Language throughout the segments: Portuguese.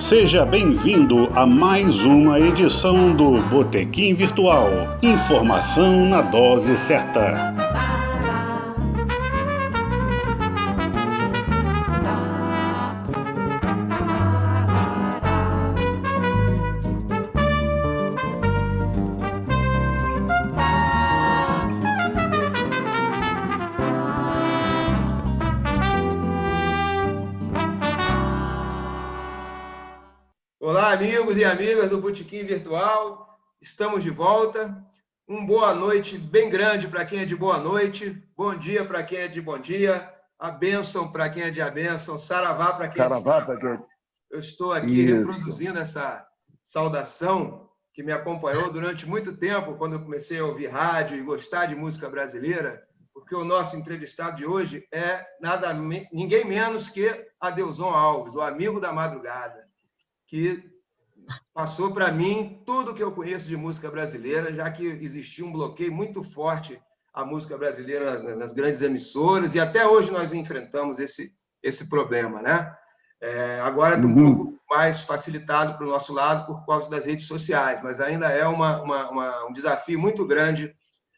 Seja bem-vindo a mais uma edição do Botequim Virtual. Informação na dose certa. Olá, amigos e amigas do Botequim Virtual. Estamos de volta. Boa noite bem grande para quem é de boa noite. Bom dia para quem é de bom dia. A bênção para quem é de a bênção. Saravá para quem é de saravá. Eu estou aqui reproduzindo essa saudação que me acompanhou durante muito tempo, quando eu comecei a ouvir rádio e gostar de música brasileira, porque o nosso entrevistado de hoje é ninguém menos que Adelson Alves, o amigo da madrugada, que passou para mim tudo que eu conheço de música brasileira, já que existia um bloqueio muito forte à música brasileira nas grandes emissoras, e até hoje nós enfrentamos esse problema, né? Agora está um pouco mais facilitado para o nosso lado por causa das redes sociais, mas ainda é um desafio muito grande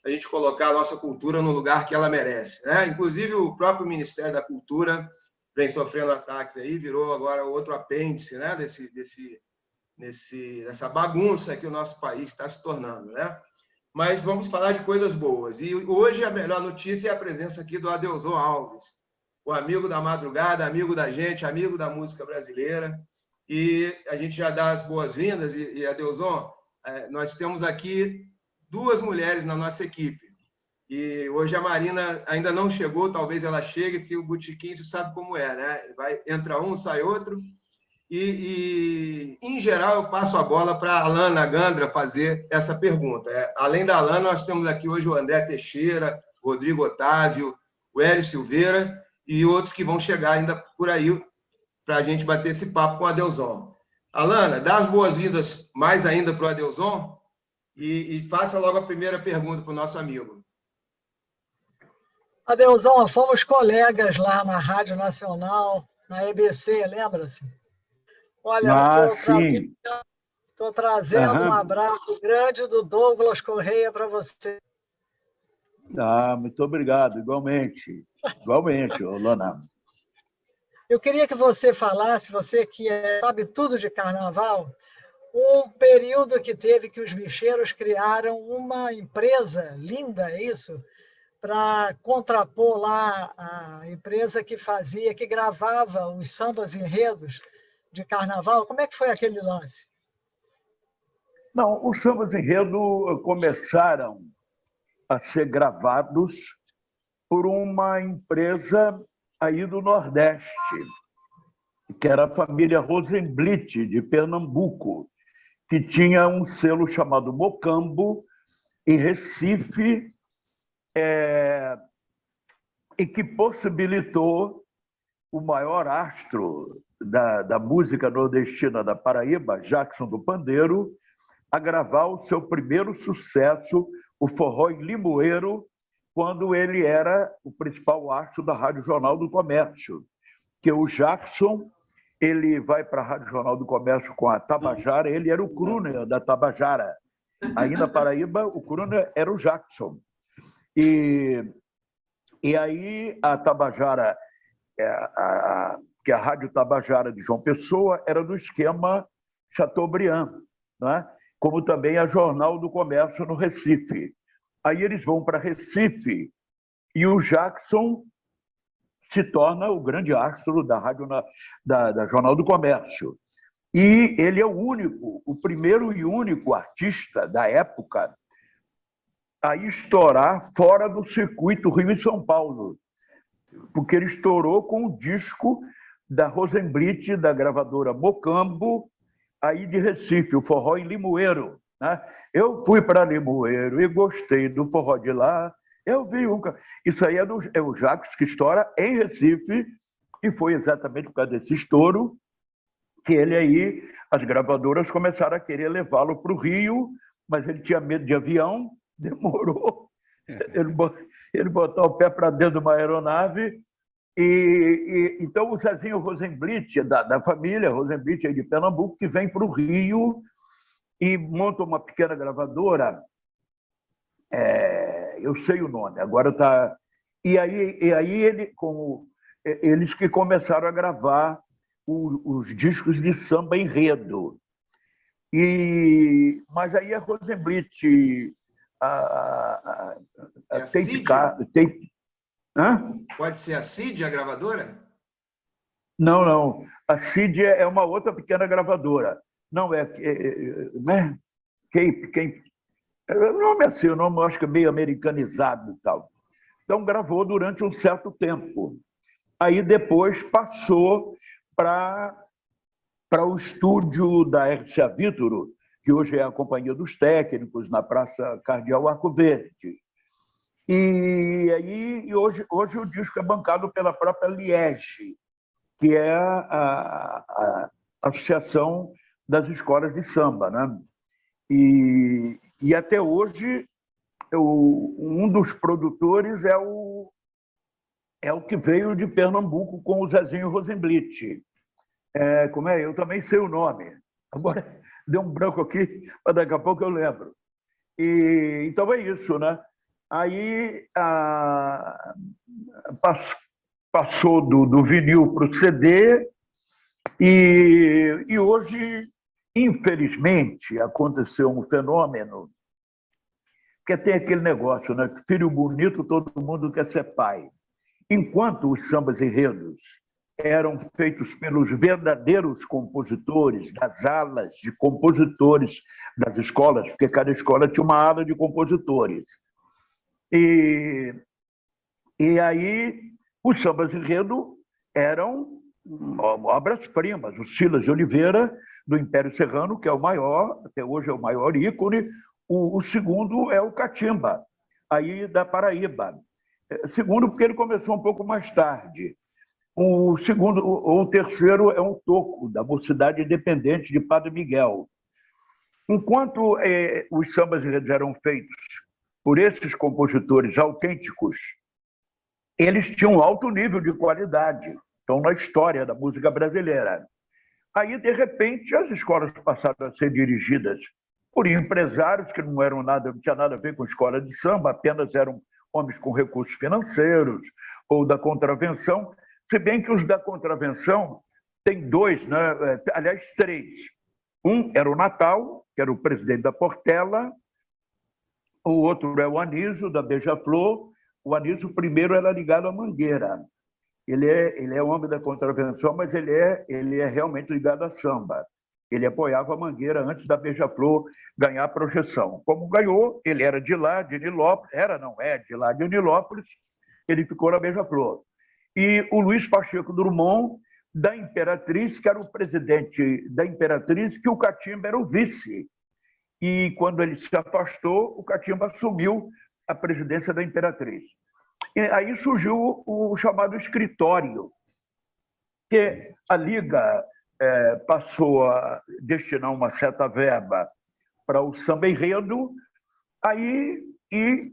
a gente colocar a nossa cultura no lugar que ela merece, né? Inclusive, o próprio Ministério da Cultura vem sofrendo ataques aí, virou agora outro apêndice, né, dessa bagunça que o nosso país está se tornando, né? Mas vamos falar de coisas boas. E hoje a melhor notícia é a presença aqui do Adelson Alves, o amigo da madrugada, amigo da gente, amigo da música brasileira. E a gente já dá as boas-vindas. E Adelson, nós temos aqui duas mulheres na nossa equipe. E hoje a Marina ainda não chegou, talvez ela chegue, porque o botequim, você sabe como é, né? Entra um, sai outro. Em geral, eu passo a bola para a Alana Gandra fazer essa pergunta. Além da Alana, nós temos aqui hoje o André Teixeira, Rodrigo Otávio, o Hélio Silveira e outros que vão chegar ainda por aí para a gente bater esse papo com o Adelson. Alana, dá as boas-vindas mais ainda para o Adelson e faça logo a primeira pergunta para o nosso amigo. Adelson, fomos colegas lá na Rádio Nacional, na EBC, lembra-se? Olha, estou trazendo um abraço grande do Douglas Correia para você. Muito obrigado, igualmente. Igualmente, Lona. Eu queria que você falasse, você que sabe tudo de carnaval, um período que teve que os bicheiros criaram uma empresa linda, é isso? Para contrapor lá a empresa que gravava os sambas enredos de carnaval. Como é que foi aquele lance? Não, os sambas enredo começaram a ser gravados por uma empresa aí do Nordeste, que era a família Rosenblit, de Pernambuco, que tinha um selo chamado Mocambo, em Recife, e que possibilitou o maior astro da música nordestina da Paraíba, Jackson do Pandeiro, a gravar o seu primeiro sucesso, o Forró em Limoeiro, quando ele era o principal astro da Rádio Jornal do Comércio. Que o Jackson, ele vai para a Rádio Jornal do Comércio com a Tabajara, ele era o crooner da Tabajara. Aí na Paraíba, o crooner era o Jackson. E aí a Tabajara, que a Rádio Tabajara de João Pessoa era do esquema Chateaubriand, né? Como também a Jornal do Comércio no Recife. Aí eles vão para Recife e o Jackson se torna o grande astro da Rádio da Jornal do Comércio. E ele é o primeiro e único artista da época a estourar fora do circuito Rio e São Paulo, porque ele estourou com o disco da Rosenblit, da gravadora Mocambo, aí de Recife, o Forró em Limoeiro, né? Eu fui para Limoeiro e gostei do forró de lá. Eu vi Isso aí é o Jacques que estoura em Recife, e foi exatamente por causa desse estouro que as gravadoras começaram a querer levá-lo para o Rio, mas ele tinha medo de avião, demorou. Ele botou o pé para dentro de uma aeronave Então, o Zezinho Rosenblit, da família Rosenblit aí de Pernambuco, que vem para o Rio e monta uma pequena gravadora, eu sei o nome, agora está... E aí eles que começaram a gravar os discos de samba enredo. Mas aí a Rosenblit, a Tape... Hã? Pode ser a CID, a gravadora? Não, não. A CID é uma outra pequena gravadora. Não, né? Cape. O nome é assim, o nome eu acho que é meio americanizado e tal. Então, gravou durante um certo tempo. Aí, depois, passou para o estúdio da RCA Vítor, que hoje é a Companhia dos Técnicos, na Praça Cardeal Arco Verde. E hoje o disco é bancado pela própria Liege, que é a Associação das Escolas de Samba, né? E até hoje, um dos produtores é o que veio de Pernambuco com o Zezinho Rosenblit. Como é? Eu também sei o nome. Agora, deu um branco aqui, mas daqui a pouco eu lembro. Então é isso, né? Aí passou do vinil para o CD e hoje, infelizmente, aconteceu um fenômeno, porque tem aquele negócio, né? Filho bonito, todo mundo quer ser pai. Enquanto os sambas enredos eram feitos pelos verdadeiros compositores, das alas de compositores das escolas, porque cada escola tinha uma ala de compositores. E aí, os sambas enredo eram obras-primas. O Silas de Oliveira, do Império Serrano, que é o maior, até hoje é o maior ícone. O segundo é o Catimba, aí da Paraíba. Segundo, porque ele começou um pouco mais tarde. O terceiro é um toco, da Mocidade Independente de Padre Miguel. Enquanto os sambas enredos eram feitos por esses compositores autênticos, eles tinham um alto nível de qualidade, estão na história da música brasileira. Aí, de repente, as escolas passaram a ser dirigidas por empresários que não tinha nada a ver com escola de samba, apenas eram homens com recursos financeiros ou da contravenção, se bem que os da contravenção tem dois, né? Aliás, três. Um era o Natal, que era o presidente da Portela, o outro é o Anísio, da Beija-Flor. O Anísio primeiro era ligado à Mangueira. Ele é homem da contravenção, mas ele é realmente ligado a samba. Ele apoiava a Mangueira antes da Beija-Flor ganhar a projeção. Como ganhou, ele era de lá, de Nilópolis, de lá de Nilópolis, ele ficou na Beija-Flor. E o Luiz Pacheco Drummond, da Imperatriz, que era o presidente da Imperatriz, que o Catimba era o vice. E quando ele se afastou, o Catimba assumiu a presidência da Imperatriz. E aí surgiu o chamado escritório, que a Liga passou a destinar uma certa verba para o samba enredo, e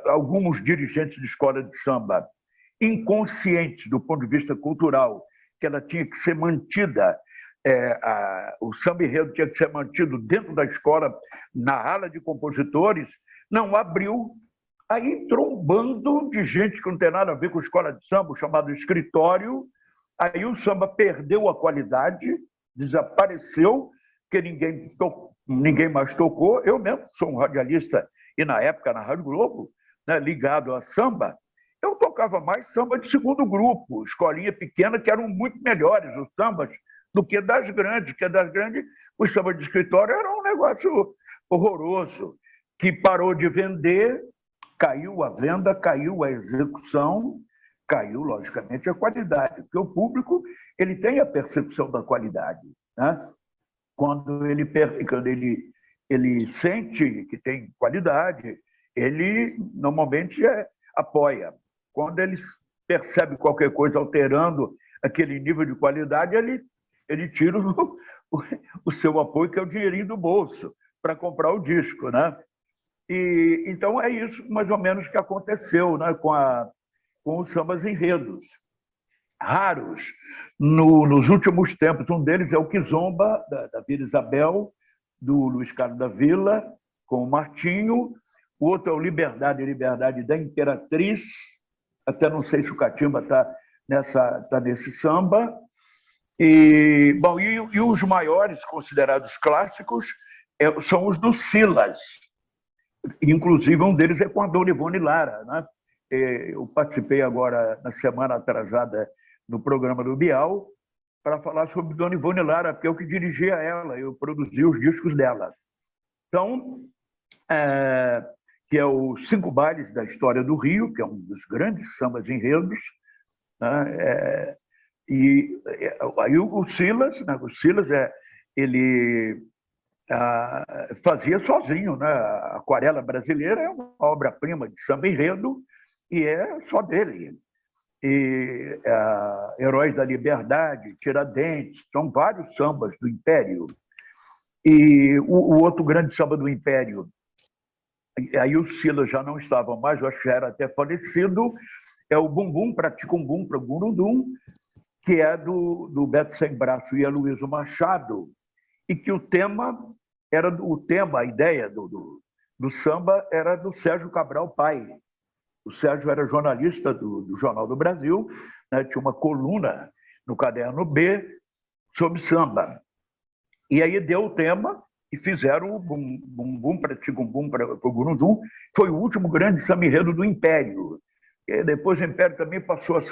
alguns dirigentes de escola de samba, inconscientes do ponto de vista cultural, que ela tinha que ser mantida, o samba enredo tinha que ser mantido dentro da escola, na ala de compositores, não abriu. Aí entrou um bando de gente que não tem nada a ver com escola de samba, chamado escritório. Aí o samba perdeu a qualidade, desapareceu, porque ninguém mais tocou. Eu mesmo sou um radialista, e na época, na Rádio Globo, né, ligado a samba, eu tocava mais samba de segundo grupo, escolinha pequena, que eram muito melhores os sambas do que das grandes, porque das grandes, o samba de escritório era um negócio horroroso, que parou de vender, caiu a venda, caiu a execução, caiu, logicamente, a qualidade, porque o público ele tem a percepção da qualidade, né? Quando ele sente que tem qualidade, ele normalmente apoia. Quando ele percebe qualquer coisa alterando aquele nível de qualidade, ele tira o seu apoio, que é o dinheirinho do bolso, para comprar o disco, né? Então é isso mais ou menos que aconteceu, né, com os sambas enredos. raros nos últimos tempos. Um deles é o Kizomba, da Vila Isabel, do Luiz Carlos da Vila, com o Martinho. O outro é o Liberdade, Liberdade da Imperatriz. Até não sei se o Catimba está nesse samba. E os maiores, considerados clássicos, são os do Silas. Inclusive, um deles é com a Dona Ivone Lara, né? Eu participei agora, na semana atrasada, no programa do Bial, para falar sobre Dona Ivone Lara, porque eu que dirigia ela, eu produzi os discos dela. Então, que é os 5 Bailes da História do Rio, que é um dos grandes sambas enredos, né? E aí o Silas, né? O Silas ele fazia sozinho, né? A Aquarela Brasileira é uma obra-prima de samba enredo e é só dele. E Heróis da Liberdade, Tiradentes, são vários sambas do Império. E o outro grande samba do Império, aí o Silas já não estava mais, eu acho que já era até falecido, é o Bumbum para Ticumbum para Gurundum, que é do Beto Sem Braço e Aloysio Machado, e que a ideia do samba era do Sérgio Cabral Pai. O Sérgio era jornalista do Jornal do Brasil, né? Tinha uma coluna no Caderno B sobre samba. E aí deu o tema e fizeram o Bumbum para Ticumbum para Gurundum. Foi o último grande samba enredo do Império. E depois o Império também passou a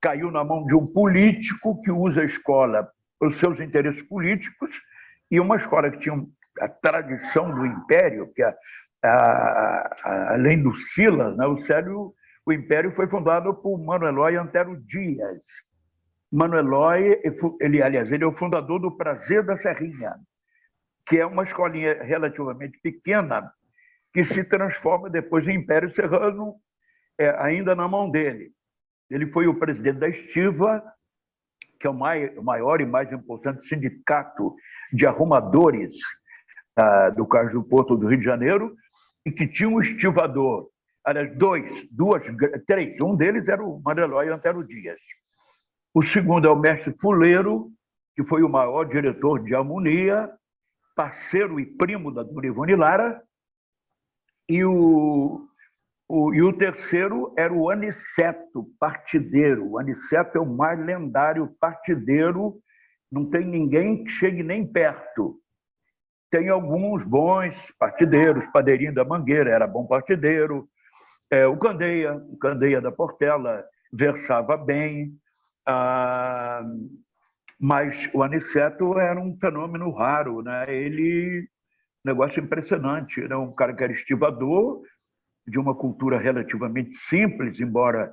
caiu na mão de um político que usa a escola para os seus interesses políticos, e uma escola que tinha a tradição do Império, que além do Silas, né, o Império foi fundado por Mano Eloy Antero Dias. Mano Eloy, ele é o fundador do Prazer da Serrinha, que é uma escolinha relativamente pequena, que se transforma depois em Império Serrano, ainda na mão dele. Ele foi o presidente da Estiva, que é o maior e mais importante sindicato de arrumadores do Cais do Porto do Rio de Janeiro, e que tinha um estivador, aliás, três. Um deles era o Mano Eloy Antero Dias. O segundo é o mestre Fuleiro, que foi o maior diretor de harmonia, parceiro e primo da Dona Ivone Lara, e o terceiro era o Aniceto, partideiro. O Aniceto é o mais lendário partideiro, não tem ninguém que chegue nem perto. Tem alguns bons partideiros, Padeirinho da Mangueira era bom partideiro, o Candeia da Portela versava bem, mas o Aniceto era um fenômeno raro, né? Negócio impressionante, né? Um cara que era estivador, de uma cultura relativamente simples, embora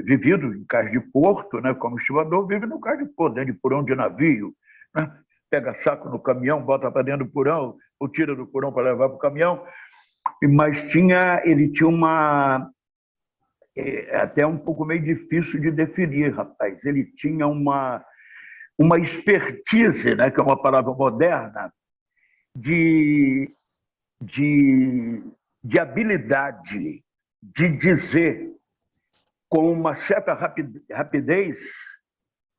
vivido em cais de porto, né? Como estivador, vive no cais de porto, dentro de porão de navio, né? Pega saco no caminhão, bota para dentro do porão, ou tira do porão para levar para o caminhão. Mas ele tinha uma... até um pouco meio difícil de definir, rapaz. Ele tinha uma expertise, né? Que é uma palavra moderna, de habilidade de dizer com uma certa rapidez,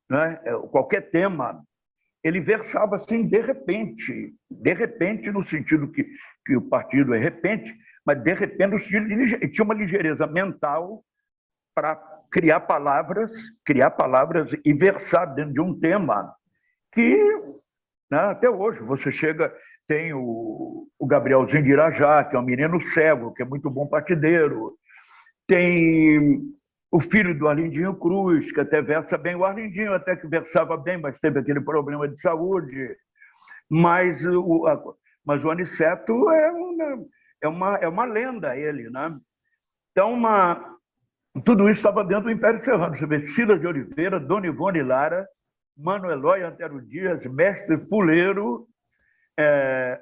né? Qualquer tema. Ele versava assim, de repente, no sentido que o partido é repente, mas de repente no sentido ele tinha uma ligeireza mental para criar palavras e versar dentro de um tema que, né, até hoje você tem o Gabrielzinho de Irajá, que é um menino cego, que é muito bom partideiro, tem o filho do Arlindinho Cruz, que até versa bem. O Arlindinho até que versava bem, mas teve aquele problema de saúde. Mas o Aniceto é uma lenda, ele, né? Então, tudo isso estava dentro do Império Serrano. Você vê Silas de Oliveira, Dona Ivone Lara, Mano Eloy Antero Dias, mestre Fuleiro,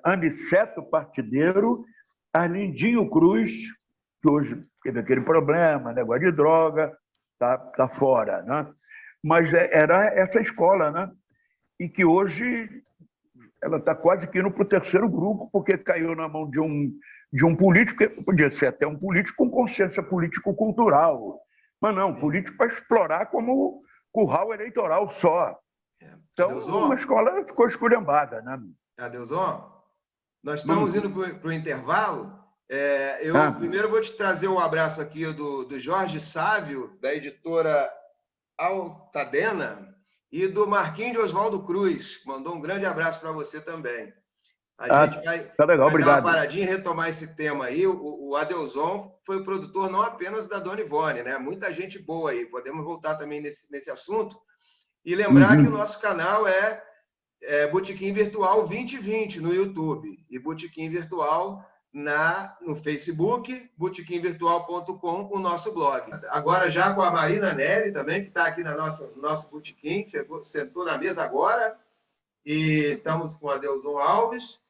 Aniceto partideiro, Arlindinho Cruz, que hoje teve aquele problema, negócio de droga, tá fora, né? Mas era essa escola, né? E que hoje ela está quase que indo para o terceiro grupo, porque caiu na mão de um político, que podia ser até um político com consciência político-cultural, Mas não, político para explorar como curral eleitoral só. Então, uma escola ficou esculhambada, né? Adelson, nós estamos indo para o intervalo. Primeiro vou te trazer um abraço aqui do Jorge Sávio, da editora Altadena, e do Marquinhos de Oswaldo Cruz, que mandou um grande abraço para você também. A gente vai, tá legal, vai obrigado. dar uma paradinha e retomar esse tema aí. O Adelson foi o produtor não apenas da Dona Ivone, né? Muita gente boa aí. Podemos voltar também nesse assunto. E lembrar que o nosso canal é Botequim Virtual 2020 no YouTube e Botequim Virtual no Facebook, botequimvirtual.com, o nosso blog. Agora já com a Marina Neri também, que está aqui no nosso botequim, sentou na mesa agora, e estamos com a Adelson Alves,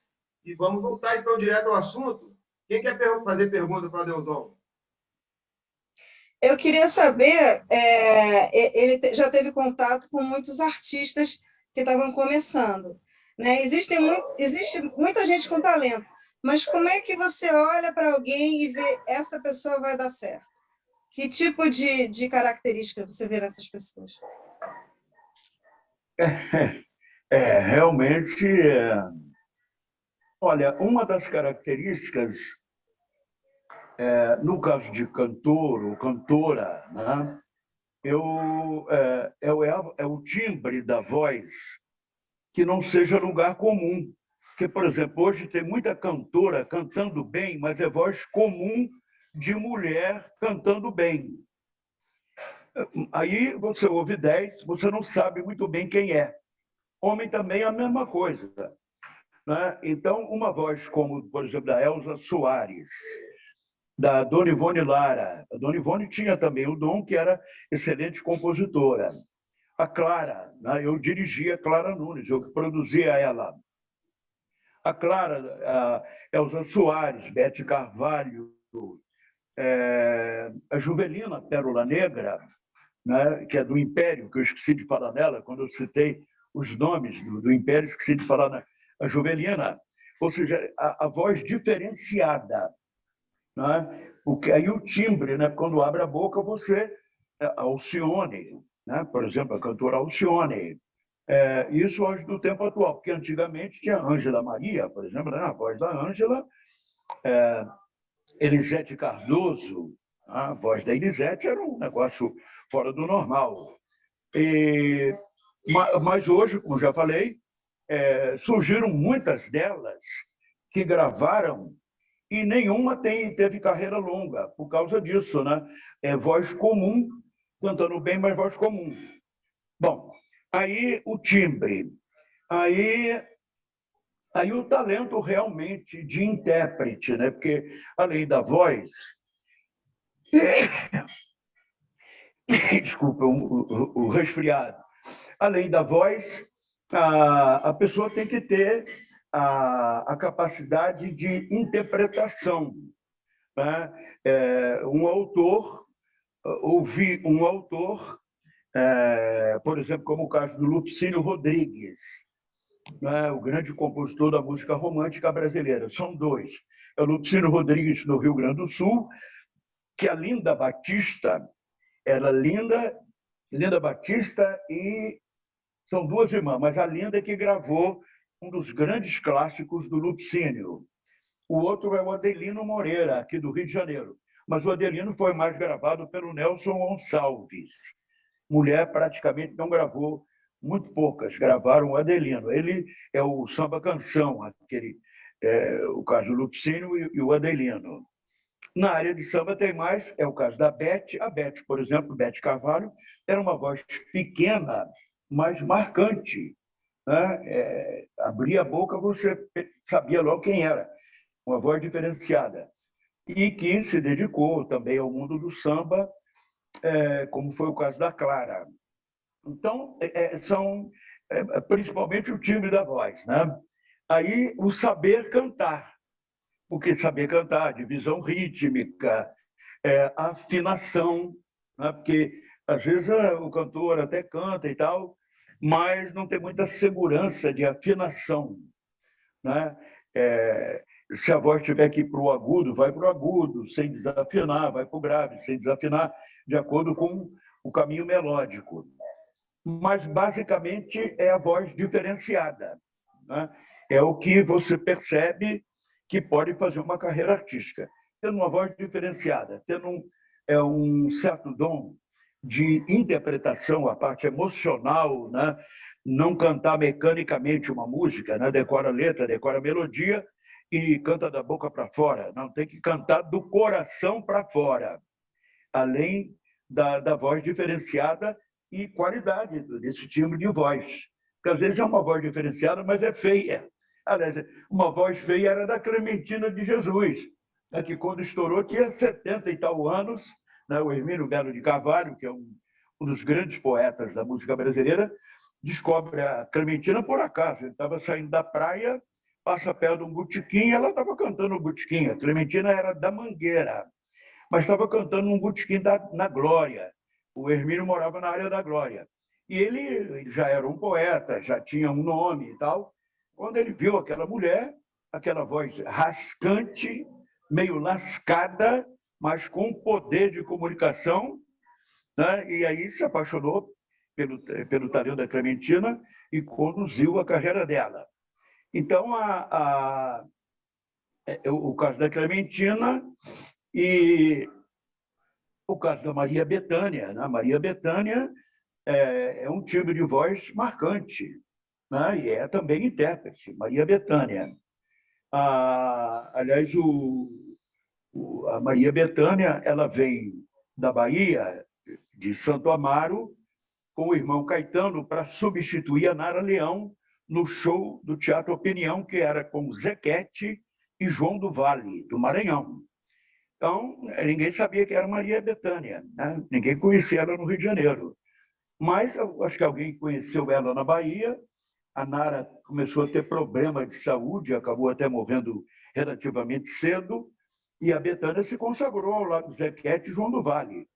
e vamos voltar então direto ao assunto. Quem quer fazer pergunta para o Adelson? Eu queria saber, ele já teve contato com muitos artistas que estavam começando, né? Existe muita gente com talento, mas como é que você olha para alguém e vê essa pessoa vai dar certo? Que tipo de característica você vê nessas pessoas? Realmente, olha, uma das características, no caso de cantor ou cantora, né, é o timbre da voz que não seja lugar comum. Porque, por exemplo, hoje tem muita cantora cantando bem, mas é voz comum de mulher cantando bem. Aí você ouve 10, você não sabe muito bem quem é. Homem também é a mesma coisa, né? Então, uma voz como, por exemplo, da Elza Soares, da Dona Ivone Lara. A Dona Ivone tinha também o dom que era excelente compositora. A Clara, né? Eu dirigia a Clara Nunes, eu que produzia ela. A Clara, a Elza Soares, Bete Carvalho, a Juvelina Pérola Negra, né? Que é do Império, que eu esqueci de falar nela, quando eu citei os nomes do Império, esqueci de falar a Juvelina. Ou seja, a voz diferenciada. Né? Porque aí o timbre, né? Quando abre a boca, você... A Alcione, né? Por exemplo, a cantora Alcione. Isso hoje do tempo atual, porque antigamente tinha a Ângela Maria, por exemplo, né? A voz da Ângela, Elisete Cardoso, a voz da Elisete era um negócio fora do normal. Mas hoje, como já falei, surgiram muitas delas que gravaram e nenhuma teve carreira longa por causa disso, né? Voz comum, cantando bem, mas voz comum. Bom, aí o timbre, aí o talento realmente de intérprete, né? Porque além da voz, desculpa, o resfriado, além da voz, a pessoa tem que ter a capacidade de interpretação, né? Um autor, ouvir um autor, por exemplo, como o caso do Lupicínio Rodrigues, né? O grande compositor da música romântica brasileira. São dois. É o Lupicínio Rodrigues, no Rio Grande do Sul, que a Linda Batista, Linda Batista e são duas irmãs, mas a Linda é que gravou um dos grandes clássicos do Lupicínio. O outro é o Adelino Moreira, aqui do Rio de Janeiro. Mas o Adelino foi mais gravado pelo Nelson Gonçalves. Mulher praticamente não gravou, muito poucas gravaram o Adelino. Ele é o samba-canção, o caso do Lupicínio e o Adelino. Na área de samba tem mais, é o caso da Bete. A Bete, por exemplo, Bete Carvalho, era uma voz pequena, mas marcante, né? Abria a boca, você sabia logo quem era. Uma voz diferenciada. E que se dedicou também ao mundo do samba, como foi o caso da Clara. Então, são principalmente o timbre da voz, né? Aí, o saber cantar. Porque saber cantar, divisão rítmica, afinação, né? Porque às vezes o cantor até canta e tal, mas não tem muita segurança de afinação, né? Se a voz tiver que ir para o agudo, vai para o agudo, sem desafinar, vai para o grave, sem desafinar, de acordo com o caminho melódico. Mas, basicamente, é a voz diferenciada, né? É o que você percebe que pode fazer uma carreira artística. Tendo uma voz diferenciada, tendo um certo dom de interpretação, a parte emocional, né? Não cantar mecanicamente uma música, né? Decora a letra, decora a melodia e canta da boca para fora. Não, tem que cantar do coração para fora, além da voz diferenciada e qualidade desse timbre de voz. Porque às vezes é uma voz diferenciada, mas é feia. Aliás, uma voz feia era da Clementina de Jesus, né, que quando estourou tinha 70 e tal anos, né, o Hermínio Belo de Carvalho, que é um dos grandes poetas da música brasileira, descobre a Clementina por acaso. Ele estava saindo da praia, passa perto de um botequim, e ela estava cantando um botequim. A Clementina era da Mangueira, mas estava cantando um botequim na Glória. O Hermínio morava na área da Glória. E ele já era um poeta, já tinha um nome e tal. Quando ele viu aquela mulher, aquela voz rascante, meio lascada, mas com poder de comunicação, né? E aí se apaixonou pelo talento da Clementina e conduziu a carreira dela. Então, o caso da Clementina e o caso da Maria Bethânia, né? Maria Bethânia é um timbre de voz marcante, né? E é também intérprete, Maria Bethânia. Aliás, a Maria Bethânia, ela vem da Bahia, de Santo Amaro, com o irmão Caetano, para substituir a Nara Leão no show do Teatro Opinião, que era com Zequete e João do Vale, do Maranhão. Então, ninguém sabia que era Maria Bethânia, né? Ninguém conhecia ela no Rio de Janeiro. Mas eu acho que alguém conheceu ela na Bahia. A Nara começou a ter problema de saúde, acabou até morrendo relativamente cedo, e a Bethânia se consagrou ao lado do Zequete e João do Vale,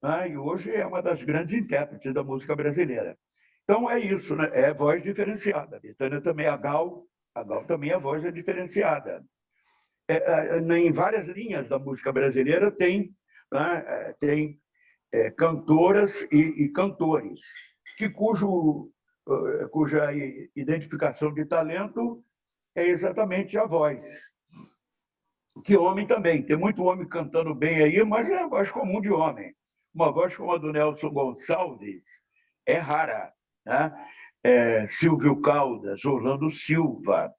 né? E hoje é uma das grandes intérpretes da música brasileira. Então é isso, né? É voz diferenciada. A Bethânia também, a Gal também a voz é diferenciada. Em várias linhas da música brasileira tem, né? Tem cantoras e cantores cuja identificação de talento é exatamente a voz. Que homem também. Tem muito homem cantando bem aí, mas é a voz comum de homem. Uma voz como a do Nelson Gonçalves é rara, né? Silvio Caldas, Orlando Silva,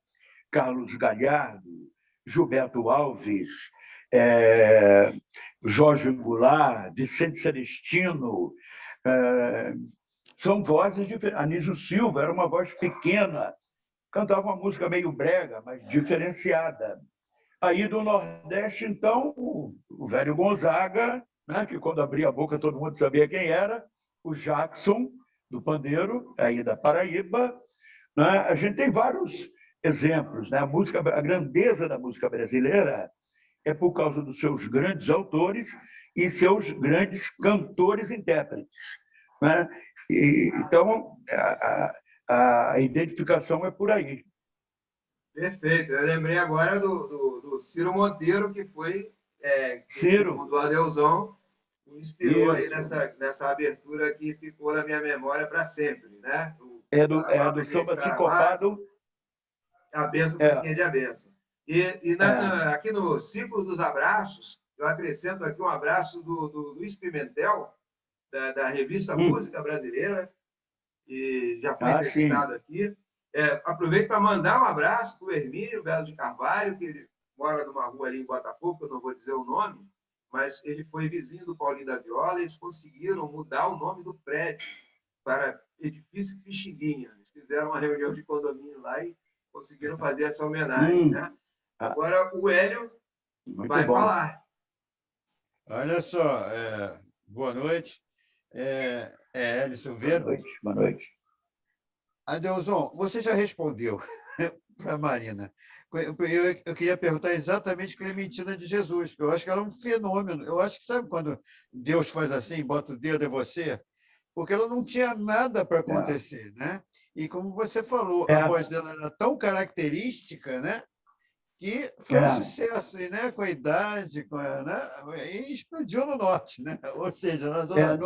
Carlos Galhardo, Gilberto Alves, Jorge Goulart, Vicente Celestino, são vozes diferentes. Anísio Silva era uma voz pequena, cantava uma música meio brega, mas diferenciada. Aí do Nordeste, então, o velho Gonzaga, né, que quando abria a boca todo mundo sabia quem era, o Jackson, do pandeiro, aí da Paraíba, né? A gente tem vários exemplos, né? A grandeza da música brasileira é por causa dos seus grandes autores e seus grandes cantores-intérpretes, né? Então, a identificação é por aí. Perfeito. Eu lembrei agora do Ciro Monteiro, que foi, Ciro, do Adeuzão, me inspirou aí nessa abertura que ficou na minha memória para sempre, né? Do samba sincopado. A benção para quem é de a benção. Aqui no ciclo dos abraços, eu acrescento aqui um abraço do Luiz Pimentel, da revista Música Brasileira, que já foi entrevistado aqui. Aproveito para mandar um abraço para o Hermínio Belo de Carvalho, que ele mora numa rua ali em Botafogo, que eu não vou dizer o nome, mas ele foi vizinho do Paulinho da Viola, e eles conseguiram mudar o nome do prédio para Edifício Pixinguinha. Eles fizeram uma reunião de condomínio lá e conseguiram fazer essa homenagem, né? Agora o Hélio vai falar. Olha só, boa noite. Hélio Silveira. Boa noite. Adeuzão, você já respondeu para a Marina. Eu queria perguntar exatamente Clementina de Jesus, porque eu acho que ela é um fenômeno. Eu acho que, sabe quando Deus faz assim, bota o dedo em você? Porque ela não tinha nada para acontecer, né? E como você falou, a voz dela era tão característica, né? que foi um sucesso, e, né, com a idade, né, e explodiu no norte, né? Ou seja, na Zona Sul.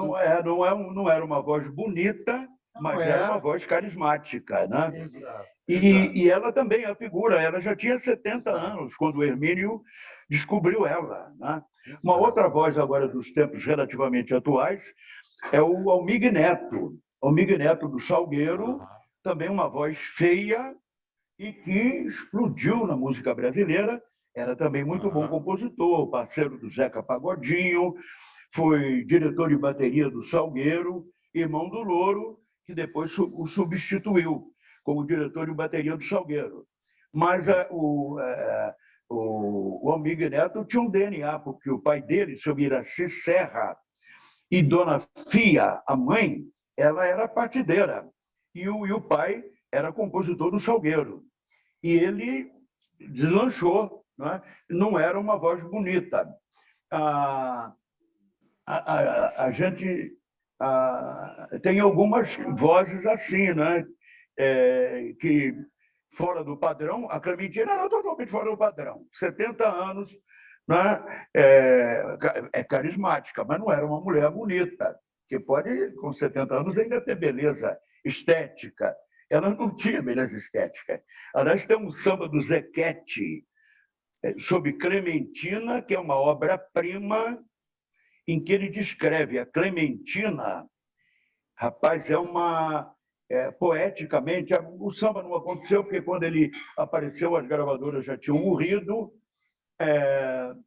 Não era uma voz bonita, mas era uma voz carismática, né? Exato. E ela também, a figura, ela já tinha 70 anos quando o Hermínio descobriu ela, né? Uma outra voz agora dos tempos relativamente atuais é o Almig Neto. Almig Neto do Salgueiro, também uma voz feia e que explodiu na música brasileira. Era também muito bom compositor, parceiro do Zeca Pagodinho, foi diretor de bateria do Salgueiro, irmão do Louro, que depois o substituiu como diretor de bateria do Salgueiro. Mas o Almig Neto tinha um DNA, porque o pai dele, seu Iraci Serra, e Dona Fia, a mãe, ela era partideira. E o pai era compositor do Salgueiro. E ele deslanchou, né? Não era uma voz bonita. A gente tem algumas vozes assim, né? Que fora do padrão, a Clementina era totalmente fora do padrão. 70 anos, né? É carismática, mas não era uma mulher bonita, que pode, com 70 anos, ainda ter beleza estética. Ela não tinha beleza estética. Aliás, tem um samba do Zequete sobre Clementina, que é uma obra-prima em que ele descreve a Clementina. Rapaz, poeticamente, o samba não aconteceu, porque quando ele apareceu, as gravadoras já tinham morrido.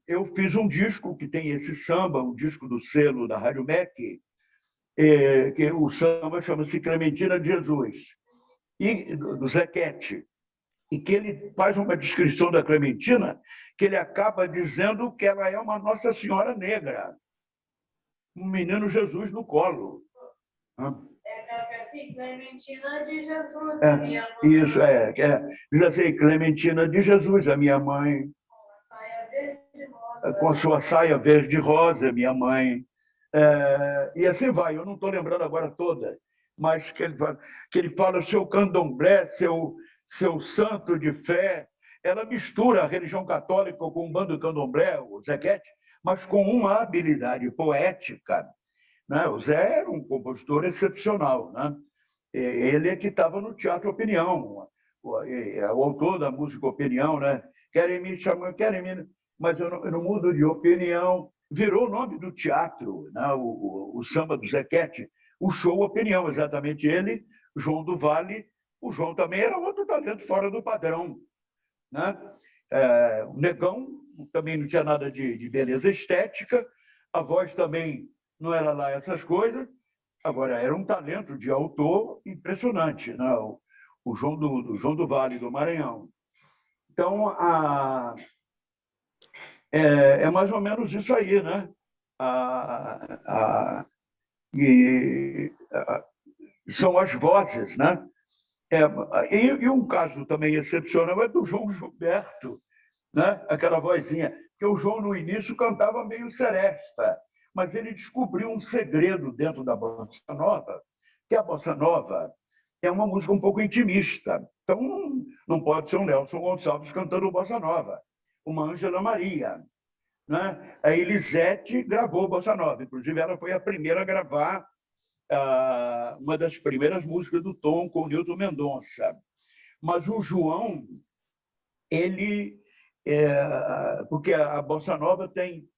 Eu fiz um disco que tem esse samba, um disco do selo da Rádio MEC, que o samba chama-se Clementina de Jesus, e do Zequete, e que ele faz uma descrição da Clementina, que ele acaba dizendo que ela é uma Nossa Senhora negra, um menino Jesus no colo. Clementina de Jesus, a minha mãe. Isso, diz assim, Clementina de Jesus, a minha mãe, com sua saia verde-rosa, minha mãe. E assim vai, eu não estou lembrando agora toda, mas que ele fala seu candomblé, seu santo de fé. Ela mistura a religião católica com o bando candomblé, o Zequete, mas com uma habilidade poética, né? O Zé era um compositor excepcional, né? Ele é que estava no Teatro Opinião, o autor da música Opinião, né? Querem me chamar, querem me... Mas eu não mudo de opinião. Virou o nome do teatro, né? O samba do Zequete, o show Opinião, exatamente ele, João do Vale. O João também era outro talento fora do padrão, né? O Negão também não tinha nada de beleza estética, a voz também não era lá essas coisas. Agora, era um talento de autor impressionante, né? O João do Vale, do Maranhão. Então, é mais ou menos isso aí, né? São as vozes, né? E um caso também excepcional é do João Gilberto, né? Aquela vozinha, que o João, no início, cantava meio seresta, mas ele descobriu um segredo dentro da Bossa Nova, que a Bossa Nova é uma música um pouco intimista. Então, não pode ser um Nelson Gonçalves cantando Bossa Nova, uma Ângela Maria, né? A Elisete gravou Bossa Nova, inclusive ela foi a primeira a gravar uma das primeiras músicas do Tom com o Nilton Mendonça. Mas o João, ele... porque a Bossa Nova tem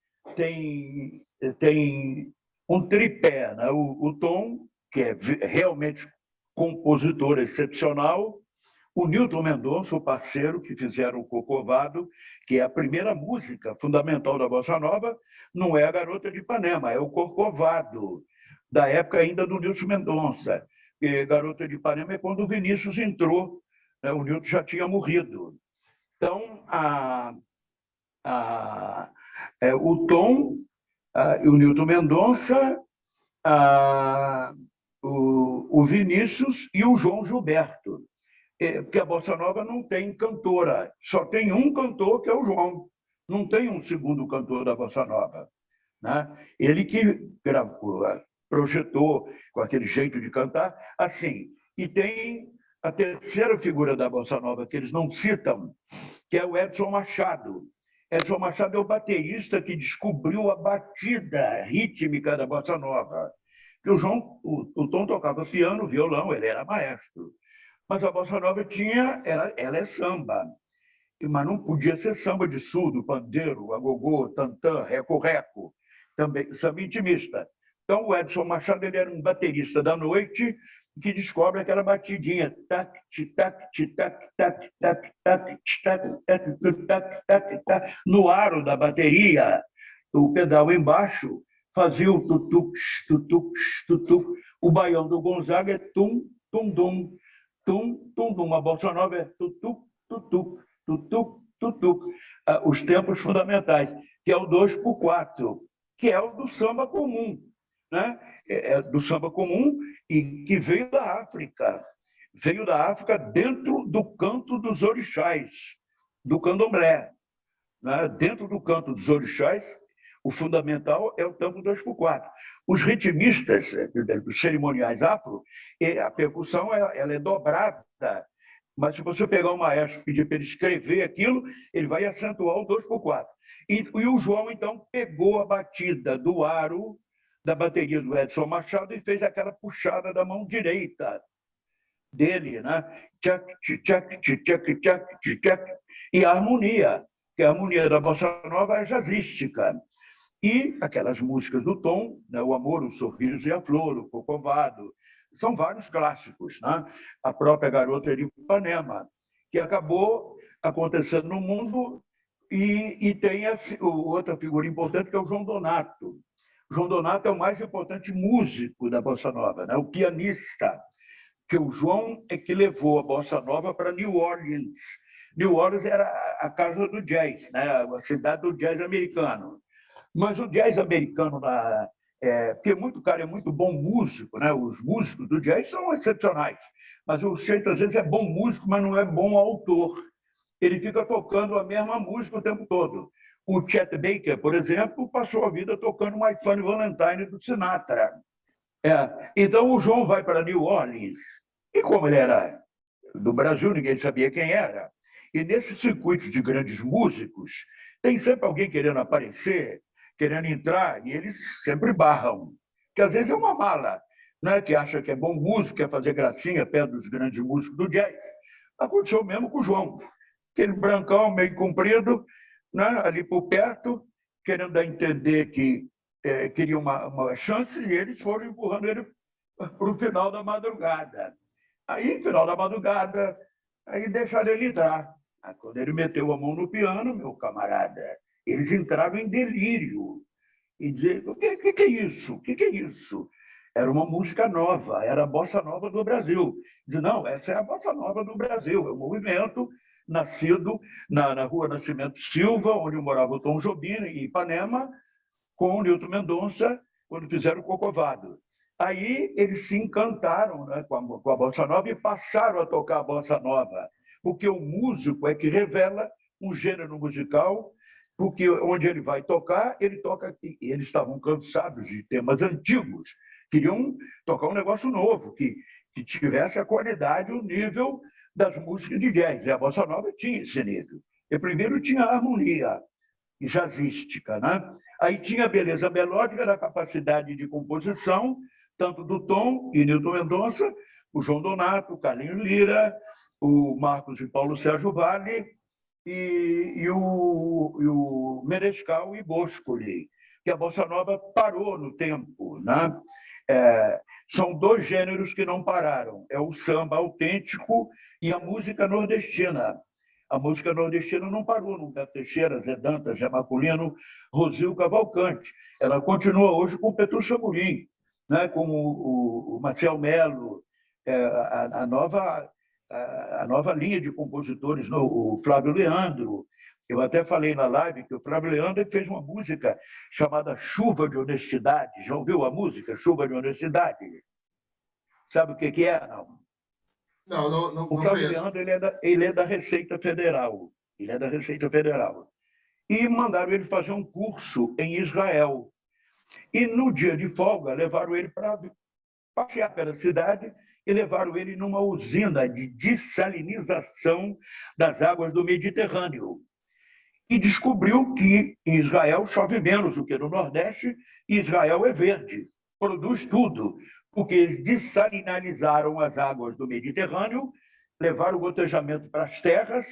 um tripé, né? O Tom, que é realmente compositor excepcional, o Nilton Mendonça, o parceiro que fizeram o Corcovado, que é a primeira música fundamental da Bossa Nova, não é a Garota de Ipanema, é o Corcovado, da época ainda do Nilton Mendonça. E Garota de Ipanema é quando o Vinícius entrou, né? O Nilton já tinha morrido. Então, o Tom, o Nilton Mendonça, o Vinícius e o João Gilberto. Porque a Bossa Nova não tem cantora, só tem um cantor, que é o João. Não tem um segundo cantor da Bossa Nova, né? Ele que gravou, projetou com aquele jeito de cantar assim. E tem a terceira figura da Bossa Nova que eles não citam, que é o Edson Machado. Edson Machado é o baterista que descobriu a batida rítmica da Bossa Nova. Que o Tom tocava piano, violão, ele era maestro. Mas a Bossa Nova ela é samba. Mas não podia ser samba de surdo, pandeiro, agogô, tantã, reco-reco, também samba intimista. Então, o Edson Machado ele era um baterista da noite que descobre aquela batidinha tac, tac, tac, tac, tac, tac, tac, tac, tac, tac, no aro da bateria, o pedal embaixo fazia o tutuc, tutuc, tutuc. O baião do Gonzaga é tum, tum, dum, tum, tum, dum. A bossa nova é tutuc, tutuc, tutuc, tutuc. Os tempos fundamentais, que é o 2/4, que é o do samba comum, né? É do samba comum e que veio da África. Veio da África dentro do canto dos orixás, do candomblé. Né? Dentro do canto dos orixás, o fundamental é o tempo 2/4. Os ritmistas dos cerimoniais afro, a percussão ela é dobrada, mas se você pegar o maestro e pedir para ele escrever aquilo, ele vai acentuar o 2/4. E o João, então, pegou a batida do aro da bateria do Edson Machado e fez aquela puxada da mão direita dele, né? Tchac, tchac, tchac, tchac, tchac, e a harmonia, que a harmonia da bossa nova é jazzística. E aquelas músicas do Tom, né? O Amor, o Sorriso e a Flor, o Corcovado, são vários clássicos, né? A própria Garota de Ipanema, que acabou acontecendo no mundo, e tem outra figura importante, que é o João Donato. O João Donato é o mais importante músico da bossa nova, né? O pianista, que o João é que levou a bossa nova para New Orleans. New Orleans era a casa do jazz, né? A cidade do jazz americano. Mas o jazz americano, porque muito cara é muito bom músico, né? Os músicos do jazz são excepcionais, mas o sujeito às vezes é bom músico, mas não é bom autor. Ele fica tocando a mesma música o tempo todo. O Chet Baker, por exemplo, passou a vida tocando My Funny Valentine do Sinatra. Então o João vai para New Orleans, e como ele era do Brasil, ninguém sabia quem era. E nesses circuitos de grandes músicos, tem sempre alguém querendo aparecer, querendo entrar, e eles sempre barram. Que às vezes é uma mala, né? Que acha que é bom músico, quer fazer gracinha perto dos grandes músicos do jazz. Aconteceu mesmo com o João. Aquele brancão meio comprido, né? Ali por perto, querendo dar a entender que queria uma chance, e eles foram empurrando ele para o final da madrugada. Aí, no final da madrugada, aí deixaram ele entrar. Aí, quando ele meteu a mão no piano, meu camarada, eles entraram em delírio. E diziam, o que é isso? O que é isso? Era uma música nova, era a bossa nova do Brasil. Diz, não, essa é a bossa nova do Brasil, é um movimento nascido na rua Nascimento Silva, onde morava o Tom Jobim, em Ipanema, com o Nilton Mendonça, quando fizeram o Corcovado. Aí eles se encantaram, né, com a bossa nova e passaram a tocar a bossa nova, porque o músico é que revela um gênero musical, porque onde ele vai tocar, ele toca aqui. Eles estavam cansados de temas antigos, queriam tocar um negócio novo, que tivesse a qualidade, o nível das músicas de jazz. E a bossa nova tinha esse nível. E primeiro tinha a harmonia jazzística, né? Aí tinha a beleza melódica da capacidade de composição, tanto do Tom e Nilton Mendonça, o João Donato, o Carlinhos Lira, o Marcos e Paulo Sérgio Vale e o Menescal e Boscoli, que a bossa nova parou no tempo, né? São dois gêneros que não pararam, é o samba autêntico e a música nordestina. A música nordestina não parou no Beto Teixeira, Zé Dantas, Zé Marcolino, Rosil Cavalcante. Ela continua hoje com o Petrúcio Amorim, né? Com o Marcel Melo, a nova linha de compositores, o Flávio Leandro. Eu até falei na live que o Flávio Leandro fez uma música chamada Chuva de Honestidade. Já ouviu a música Chuva de Honestidade? Sabe o que é? Não o Flávio conheço. Leandro ele é da Receita Federal. Ele é da Receita Federal. E mandaram ele fazer um curso em Israel. E no dia de folga, levaram ele para passear pela cidade. e levaram ele numa usina de dessalinização das águas do Mediterrâneo. E descobriu que em Israel chove menos do que no Nordeste, e Israel é verde, produz tudo, porque eles dessalinizaram as águas do Mediterrâneo, levaram o gotejamento para as terras,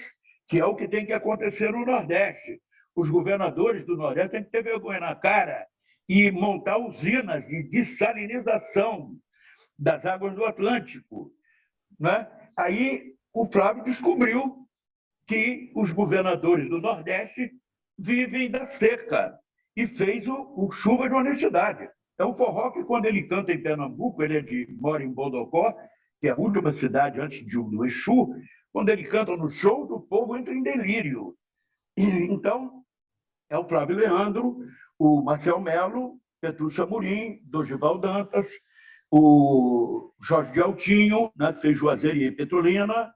que é o que tem que acontecer no Nordeste. Os governadores do Nordeste têm que ter vergonha na cara e montar usinas de dessalinização das águas do Atlântico, né? Aí o Flávio descobriu que os governadores do Nordeste vivem da seca e fez o Chuva de Honestidade. É um forró que, quando ele canta em Pernambuco, mora em Bodocó, que é a última cidade antes do Exu, quando ele canta nos shows, o povo entra em delírio. E, então, é o Flávio Leandro, o Marcel Melo, Petrúcio Amorim, Dorival Dantas, o Jorge de Altinho, né, que fez Juazeiro e Petrolina,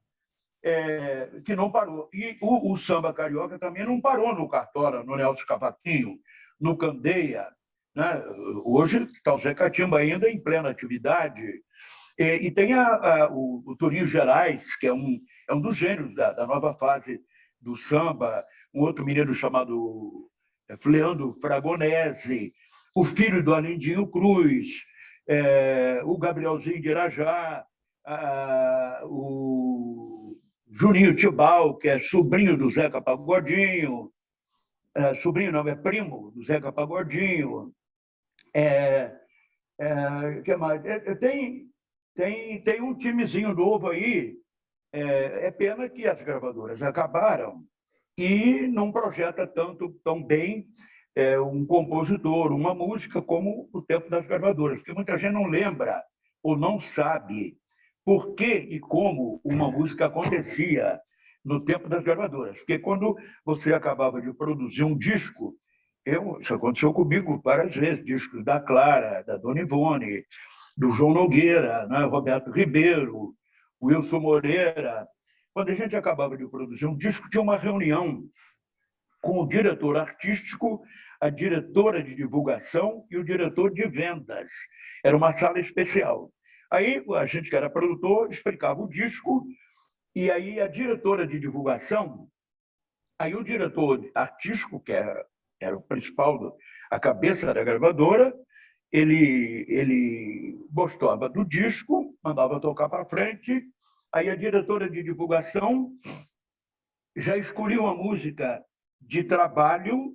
que não parou. E o samba carioca também não parou no Cartola, no Nelson Cavaquinho, no Candeia. Né? Hoje está o Zé Catimba ainda em plena atividade. E tem o Toninho Gerais, que é um dos gênios da nova fase do samba, um outro menino chamado Leandro Fragonese, o filho do Alindinho Cruz, o Gabrielzinho de Irajá, o Juninho Tibau, que é sobrinho do Zeca Pagodinho, sobrinho não, é primo do Zeca Pagodinho. Que mais? Tem um timezinho novo aí. É pena que as gravadoras acabaram e não projeta tão bem um compositor, uma música como o tempo das gravadoras, porque muita gente não lembra ou não sabe por que e como uma música acontecia no tempo das gravadoras. Porque quando você acabava de produzir um disco, isso aconteceu comigo várias vezes, discos da Clara, da Dona Ivone, do João Nogueira, né, Roberto Ribeiro, Wilson Moreira. Quando a gente acabava de produzir um disco, tinha uma reunião com o diretor artístico, a diretora de divulgação e o diretor de vendas. Era uma sala especial. Aí a gente que era produtor explicava o disco, e aí a diretora de divulgação, aí o diretor artístico, que era o principal, a cabeça da gravadora, ele gostava do disco, mandava tocar para frente, aí a diretora de divulgação já escolheu uma música de trabalho,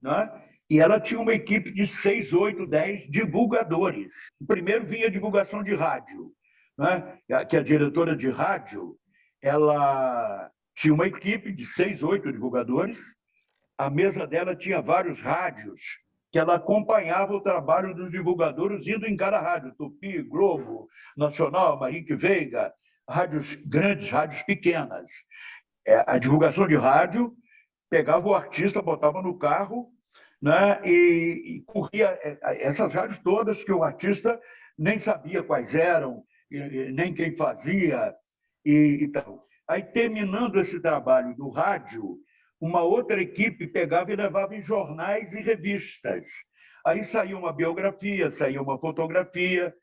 né? E ela tinha uma equipe de 6, 8, 10 divulgadores. Primeiro vinha a divulgação de rádio, né? Que a diretora de rádio, ela tinha uma equipe de 6, 8 divulgadores. A mesa dela tinha vários rádios que ela acompanhava o trabalho dos divulgadores indo em cada rádio, Tupi, Globo, Nacional, Marique Veiga, rádios grandes, rádios pequenas. A divulgação de rádio pegava o artista, botava no carro, né, e corria essas rádios todas que o artista nem sabia quais eram, nem quem fazia. Então, aí, terminando esse trabalho do rádio, uma outra equipe pegava e levava em jornais e revistas. Aí saía uma biografia, saía uma fotografia,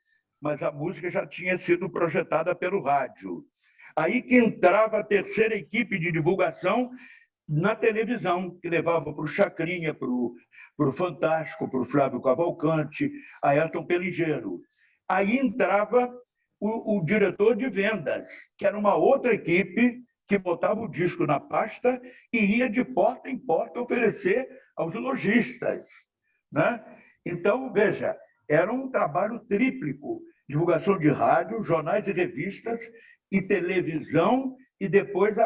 mas a música já tinha sido projetada pelo rádio. Aí que entrava a terceira equipe de divulgação na televisão, que levava para o Chacrinha, para o Fantástico, para o Flávio Cavalcante, a Ayrton Pelingeiro. Aí entrava o diretor de vendas, que era uma outra equipe que botava o disco na pasta e ia de porta em porta oferecer aos lojistas, né? Então, veja, era um trabalho tríplico, divulgação de rádio, jornais e revistas e televisão, e depois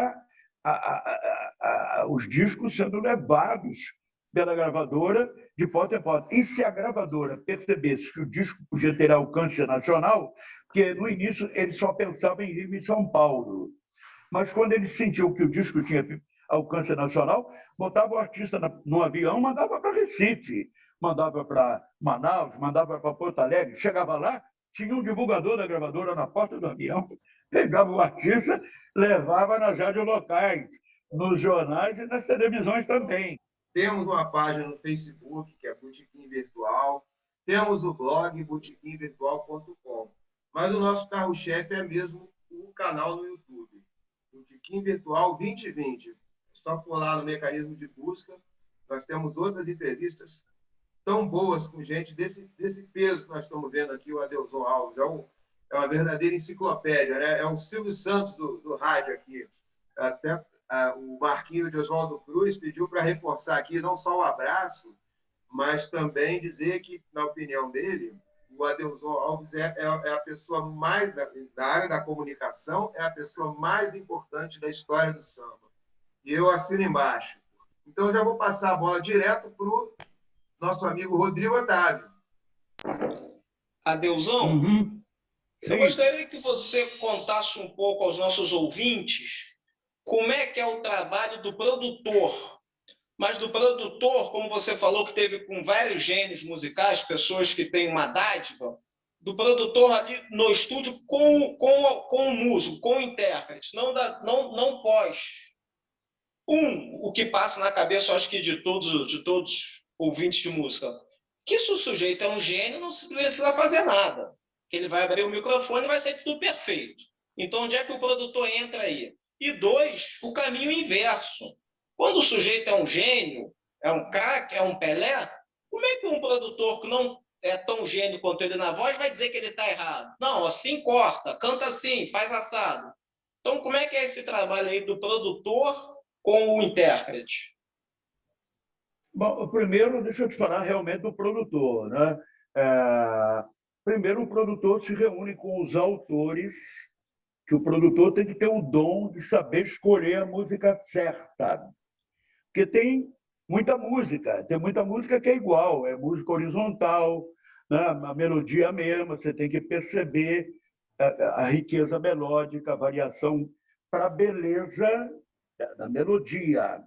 os discos sendo levados pela gravadora de porta em porta. E se a gravadora percebesse que o disco podia ter alcance nacional, porque no início ele só pensava em Rio e São Paulo, mas quando ele sentiu que o disco tinha alcance nacional, botava o artista no avião, mandava para Recife, mandava para Manaus, mandava para Porto Alegre, chegava lá, tinha um divulgador da gravadora na porta do avião, pegava o artista, levava nas rádios locais, nos jornais e nas televisões também. Temos uma página no Facebook, que é Botequim Virtual. Temos o blog botequimvirtual.com. mas o nosso carro-chefe é mesmo o canal no YouTube, o Botequim Virtual 2020. É só colar no mecanismo de busca. Nós temos outras entrevistas tão boas com gente desse peso que nós estamos vendo aqui, o Adelson Alves. É uma verdadeira enciclopédia, né? É o Silvio Santos do rádio aqui. Até o Marquinho de Oswaldo Cruz pediu para reforçar aqui não só o abraço, mas também dizer que, na opinião dele, o Adelson Alves é a pessoa mais, da área da comunicação, é a pessoa mais importante da história do samba. E eu assino embaixo. Então, já vou passar a bola direto para o nosso amigo Rodrigo Otávio. Adeusão, eu Sim. gostaria que você contasse um pouco aos nossos ouvintes como é que é o trabalho do produtor. Mas do produtor, como você falou, que teve com vários gênios musicais, pessoas que têm uma dádiva, do produtor ali no estúdio com o músico, com o intérprete, não pós. O que passa na cabeça, acho que de todos ouvintes de música, que se o sujeito é um gênio, não precisa fazer nada. Ele vai abrir o microfone e vai ser tudo perfeito. Então, onde é que o produtor entra aí? E 2, o caminho inverso. Quando o sujeito é um gênio, é um craque, é um Pelé, como é que um produtor que não é tão gênio quanto ele na voz vai dizer que ele está errado? Não, assim corta, canta assim, faz assado. Então, como é que é esse trabalho aí do produtor com o intérprete? Bom, primeiro, deixa eu te falar realmente do produtor, né? Primeiro, o produtor se reúne com os autores, que o produtor tem que ter o dom de saber escolher a música certa. Porque tem muita música que é igual, é música horizontal, né? A melodia é a mesma, você tem que perceber a riqueza melódica, a variação para a beleza da melodia.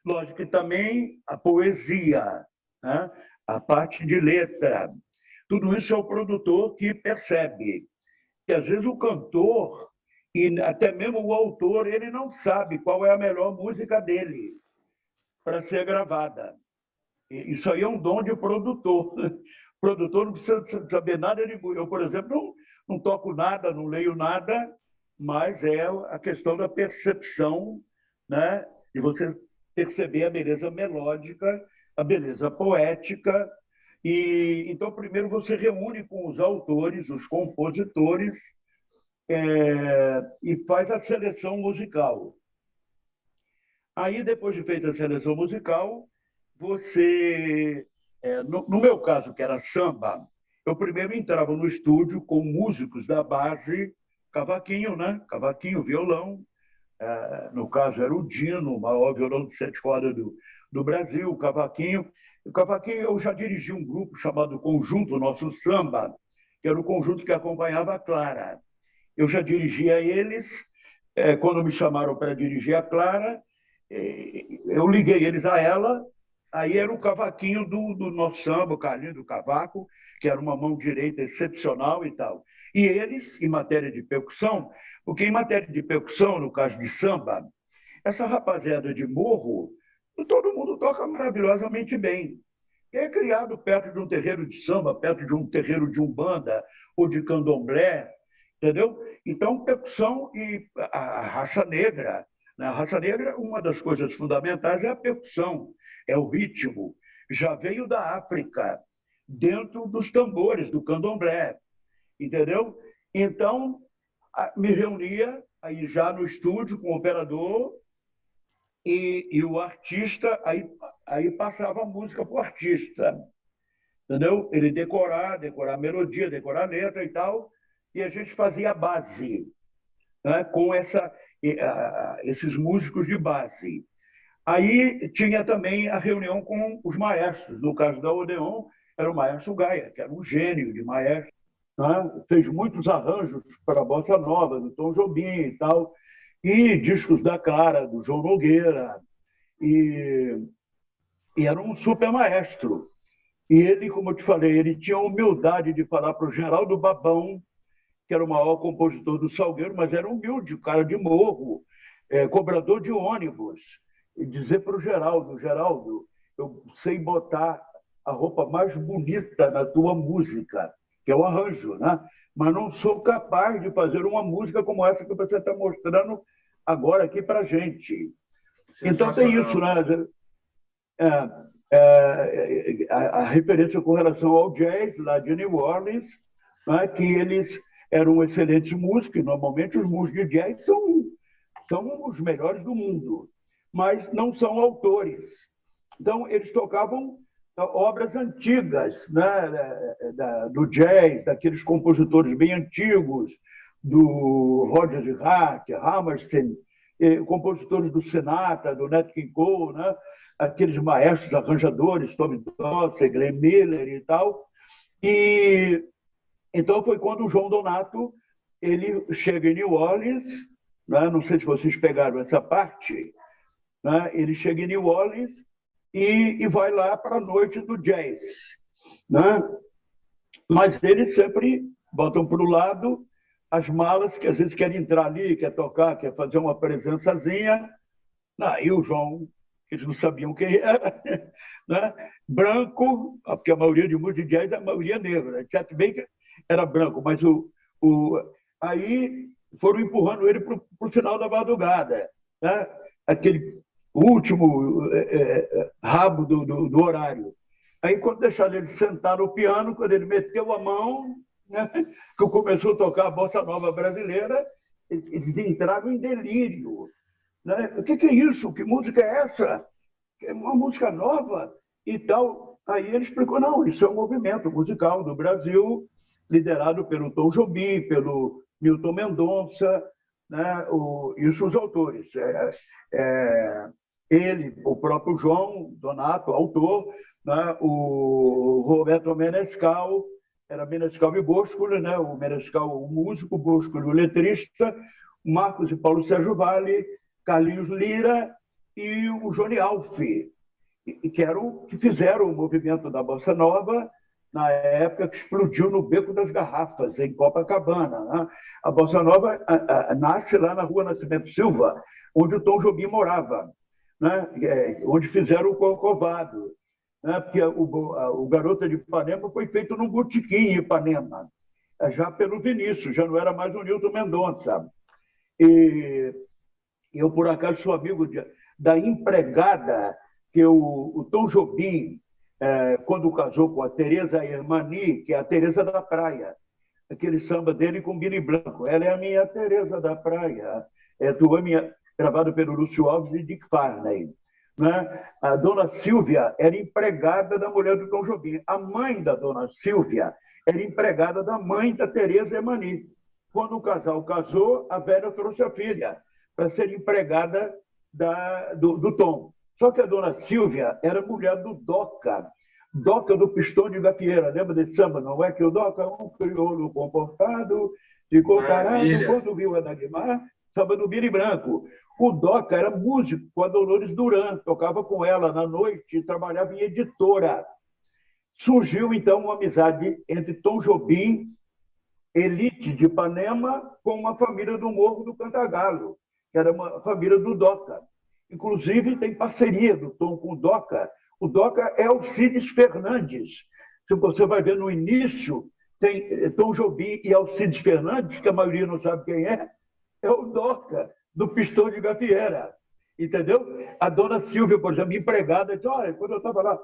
Lógico que também a poesia, né? A parte de letra. Tudo isso é o produtor que percebe. E às vezes o cantor e até mesmo o autor, ele não sabe qual é a melhor música dele para ser gravada. Isso aí é um dom de produtor. O produtor não precisa saber nada de música. Eu, por exemplo, não toco nada, não leio nada, mas é a questão da percepção, né? De você perceber a beleza melódica, a beleza poética. E então, primeiro você reúne com os autores, os compositores, e faz a seleção musical. Aí, depois de feita a seleção musical, você, no meu caso, que era samba, eu primeiro entrava no estúdio com músicos da base, cavaquinho, né? Cavaquinho, violão. No caso, era o Dino, o maior violão de 7 cordas do Brasil, o cavaquinho. O cavaquinho, eu já dirigi um grupo chamado Conjunto Nosso Samba, que era o conjunto que acompanhava a Clara. Eu já dirigia eles, quando me chamaram para dirigir a Clara, eu liguei eles a ela, aí era o cavaquinho do nosso samba, o Carlinho do Cavaco, que era uma mão direita excepcional e tal. E eles, em matéria de percussão, porque em matéria de percussão, no caso de samba, essa rapaziada de morro, todo mundo toca maravilhosamente bem. É criado perto de um terreiro de samba, perto de um terreiro de umbanda ou de candomblé, entendeu? Então, percussão e a raça negra. Na raça negra, uma das coisas fundamentais é a percussão, é o ritmo. Já veio da África, dentro dos tambores, do candomblé, entendeu? Então, me reunia aí já no estúdio com o operador e o artista, aí passava a música para o artista, entendeu? Ele decorar a melodia, decorar a letra e tal, e a gente fazia a base, né? Com esses músicos de base. Aí tinha também a reunião com os maestros. No caso da Odeon, era o maestro Gaia, que era um gênio de maestro, né? Fez muitos arranjos para a bossa nova, do Tom Jobim e tal, e discos da Clara, do João Nogueira, e era um super maestro. E ele, como eu te falei, ele tinha a humildade de falar para o Geraldo Babão, que era o maior compositor do Salgueiro, mas era humilde, cara de morro, cobrador de ônibus, e dizer para o Geraldo, eu sei botar a roupa mais bonita na tua música, que é o arranjo, né? Mas não sou capaz de fazer uma música como essa que você está mostrando agora aqui para a gente. Então tem isso, né? A referência com relação ao jazz lá de New Orleans, né? Que eles eram excelentes músicos, e normalmente os músicos de jazz são os melhores do mundo, mas não são autores. Então, eles tocavam obras antigas, né, do jazz, daqueles compositores bem antigos, do Roger Hart, Hammerstein, compositores do Sinatra, do Nat King Cole, né, aqueles maestros arranjadores, Tommy Dorsey, Glenn Miller e tal. E então foi quando o João Donato ele chega em New Orleans, né, não sei se vocês pegaram essa parte, né, ele chega em New Orleans e vai lá para a noite do jazz, né? Mas eles sempre botam para o lado as malas que às vezes querem entrar ali, quer tocar, quer fazer uma presençazinha. E o João, eles não sabiam quem era, né? Branco, porque a maioria de música de jazz é a maioria negra. Chet Baker era branco, mas aí foram empurrando ele para o final da madrugada, né? Aquele último rabo do horário. Aí, quando deixaram ele sentar no piano, quando ele meteu a mão, né, que começou a tocar a bossa nova brasileira, eles entraram em delírio. Né? O que é isso? Que música é essa? É uma música nova e tal. Aí ele explicou, não, isso é um movimento musical do Brasil, liderado pelo Tom Jobim, pelo Milton Mendonça, né? Isso os autores. Ele, o próprio João Donato, autor, né? O Roberto Menescal, era Menescal e Boscolo, né? O Menescal, o músico, Boscolo, o letrista, Marcos e Paulo Sérgio Vale, Carlinhos Lira e o Johnny Alfi, que fizeram o movimento da Bossa Nova na época que explodiu no Beco das Garrafas, em Copacabana. Né? A Bossa Nova nasce lá na Rua Nascimento Silva, onde o Tom Jobim morava, né? Onde fizeram o Corcovado, né? Porque o Garota de Ipanema foi feito num botequim em Ipanema, já pelo Vinícius, já não era mais o Nilton Mendonça. E eu, por acaso, sou amigo da empregada que o Tom Jobim, quando casou com a Teresa Hermani, que é a Teresa da Praia, aquele samba dele com Billy Blanco. Ela é a minha Teresa da Praia, gravado pelo Lúcio Alves e Dick Farney. Né? A dona Silvia era empregada da mulher do Tom Jobim. A mãe da dona Silvia era empregada da mãe da Teresa Hermani. Quando o casal casou, a velha trouxe a filha para ser empregada do Tom. Só que a dona Silvia era mulher do Doca do Pistão de Gafieira. Lembra desse samba? Não é que o Doca, um crioulo comportado, ficou parado quando viu a Dagmar, samba do Billy Branco. O Doca era músico com a Dolores Duran, tocava com ela na noite e trabalhava em editora. Surgiu, então, uma amizade entre Tom Jobim, elite de Ipanema, com uma família do Morro do Cantagalo, que era uma família do Doca. Inclusive, tem parceria do Tom com o Doca. O Doca é Alcides Fernandes. Se você vai ver no início, tem Tom Jobim e Alcides Fernandes, que a maioria não sabe quem é o Doca, do Pistão de Gafieira. Entendeu? A dona Silvia, por exemplo, empregada, disse, olha, quando eu estava lá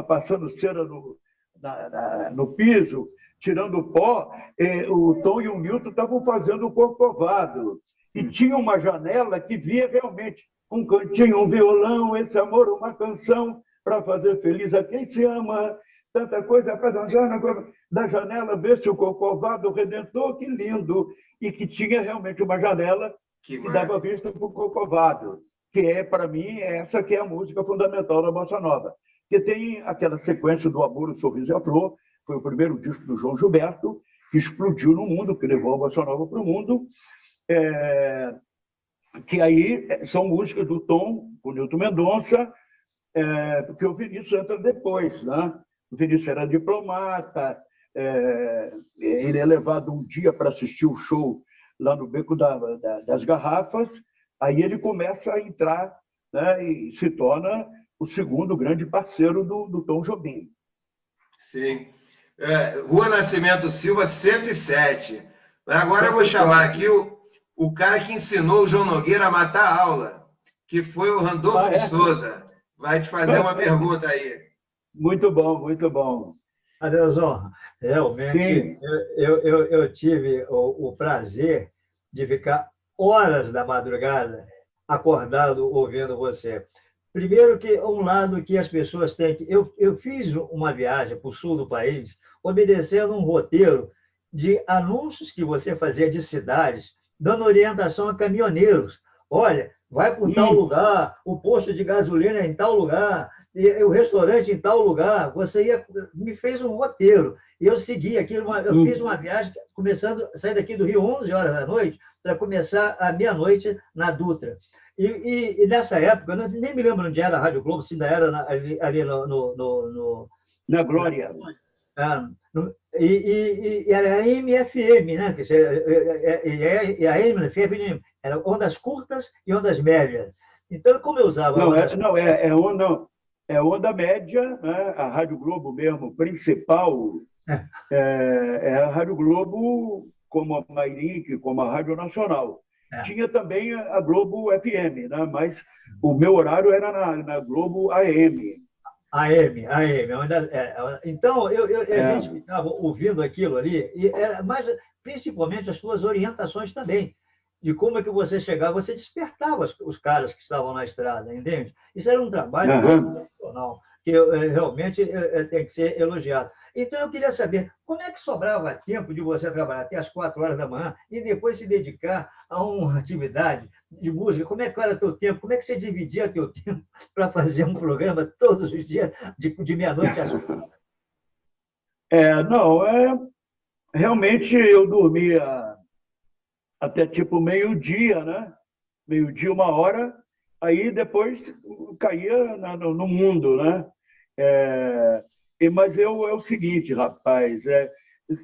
passando cera no piso, tirando o pó, o Tom e o Milton estavam fazendo o Corcovado. E tinha uma janela que via realmente um cantinho, um violão, esse amor, uma canção para fazer feliz a quem se ama, tanta coisa para dançar da janela, ver se o Corcovado Redentor, que lindo, e que tinha realmente uma janela que dava vista para o Corcovado, que para mim, essa que é a música fundamental da Bossa Nova, que tem aquela sequência do Amor, o Sorriso e a Flor, foi o primeiro disco do João Gilberto, que explodiu no mundo, que levou a Bossa Nova para o mundo, que aí são músicas do Tom, com Nilton Mendonça, porque o Vinícius entra depois. Né? O Vinícius era diplomata, ele é levado um dia para assistir o show lá no Beco das Garrafas, aí ele começa a entrar, né, e se torna o segundo grande parceiro do Tom Jobim. Sim. Rua Nascimento Silva, 107. Agora eu vou chamar aqui o cara que ensinou o João Nogueira a matar a aula, que foi o Randolfo de Souza. Vai te fazer uma pergunta aí. Muito bom, muito bom. Adelson, realmente eu tive o prazer de ficar horas da madrugada acordado ouvindo você. Primeiro que um lado que as pessoas têm que... Eu fiz uma viagem para o sul do país obedecendo um roteiro de anúncios que você fazia de cidades, dando orientação a caminhoneiros. Olha, vai para tal lugar, o posto de gasolina é em tal lugar, e o restaurante em tal lugar. Me fez um roteiro. E eu segui aquilo. Eu fiz uma viagem saí daqui do Rio 11 horas da noite para começar à meia-noite na Dutra. E nessa época, eu nem me lembro onde era a Rádio Globo, se ainda era ali na Glória. E era a AM/FM, né? E a AM/FM eram ondas curtas e ondas médias. Então, como eu usava... É onda média, né? A Rádio Globo mesmo, principal, é a Rádio Globo, como a Mairink, como a Rádio Nacional. Tinha também a Globo FM, né? Mas o meu horário era na Globo AM. AM. Então, a gente ficava ouvindo aquilo ali, mas principalmente as suas orientações também, de como é que você chegava, você despertava os caras que estavam na estrada, entende? Isso era um trabalho profissional, que realmente tem que ser elogiado. Então, eu queria saber, como é que sobrava tempo de você trabalhar até as 4 horas da manhã e depois se dedicar a uma atividade de música? Como é que era teu tempo? Como é que você dividia teu tempo para fazer um programa todos os dias, de meia-noite às 4? Realmente eu dormia até tipo meio-dia, né? Meio-dia, 1 hora, aí depois caía no mundo, né? Mas é o seguinte, rapaz,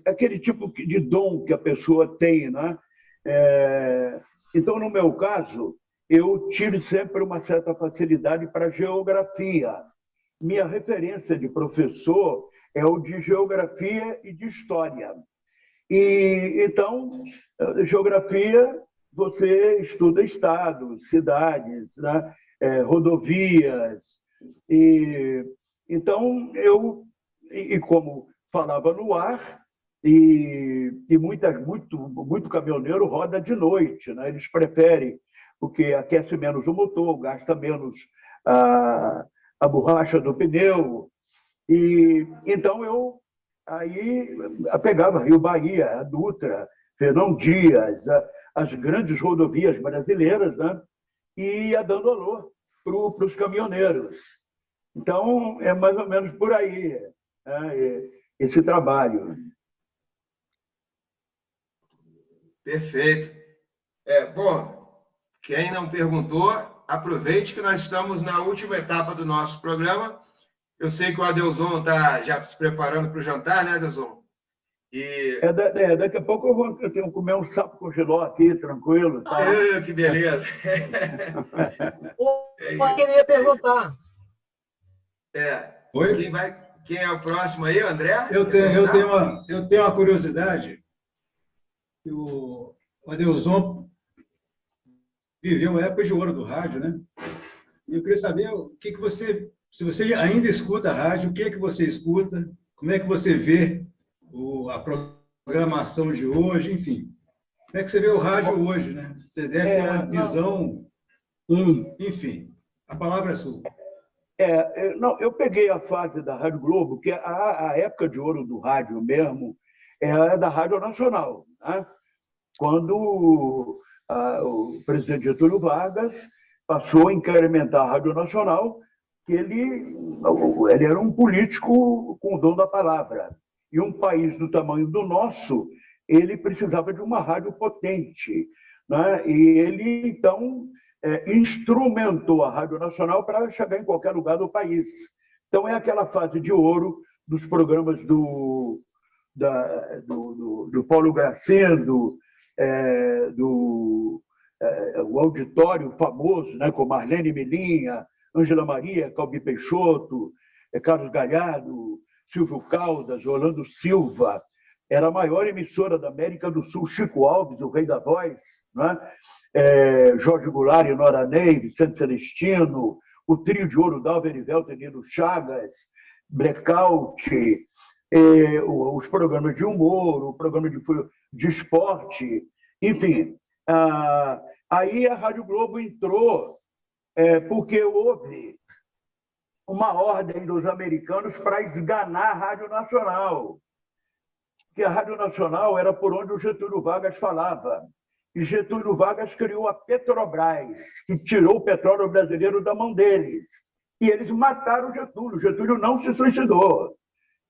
aquele tipo de dom que a pessoa tem, né? Então, no meu caso, eu tive sempre uma certa facilidade para geografia. Minha referência de professor é o de geografia e de história. E então, geografia, você estuda estados, cidades, né? Rodovias. Então, como falava no ar, muito caminhoneiro roda de noite, né? Eles preferem, porque aquece menos o motor, gasta menos a borracha do pneu. Então, eu pegava Rio Bahia, a Dutra, Fernão Dias, as grandes rodovias brasileiras, né? E ia dando alô para os caminhoneiros. Então, é mais ou menos por aí, né? Esse trabalho. Perfeito. Bom, quem não perguntou, aproveite que nós estamos na última etapa do nosso programa. Eu sei que o Adelson está já se preparando para o jantar, né, Adelson? Daqui a pouco eu tenho que comer um sapo com giló aqui, tranquilo. Tá? Que beleza! Eu queria perguntar. Oi? Quem é o próximo aí, André? Eu tenho uma curiosidade. O Adelson viveu uma época de ouro do rádio, né? E eu queria saber se você ainda escuta a rádio, o que você escuta, como é que você vê a programação de hoje, enfim. Como é que você vê o rádio hoje, né? Você deve ter uma visão... Enfim, a palavra é sua. Eu peguei a fase da Rádio Globo, que a época de ouro do rádio mesmo é da Rádio Nacional, né? Quando o presidente Getúlio Vargas passou a incrementar a Rádio Nacional, que ele era um político com o dom da palavra. E um país do tamanho do nosso, ele precisava de uma rádio potente, né? E ele, então, instrumentou a Rádio Nacional para chegar em qualquer lugar do país. Então, é aquela fase de ouro dos programas do Paulo Gracindo, o auditório famoso, né, com Marlene Melinha, Ângela Maria, Calbi Peixoto, Carlos Galhardo, Silvio Caldas, Orlando Silva, era a maior emissora da América do Sul, Chico Alves, o rei da voz, né? Jorge Goulart e Nora Ney, Vicente Celestino, o trio de ouro Dalva Erivelto, Nino Chagas, Blackout, os programas de humor, o programa de esporte, enfim. Aí a Rádio Globo entrou porque houve uma ordem dos americanos para esganar a Rádio Nacional, que a Rádio Nacional era por onde o Getúlio Vargas falava. E Getúlio Vargas criou a Petrobras, que tirou o petróleo brasileiro da mão deles. E eles mataram o Getúlio. O Getúlio não se suicidou.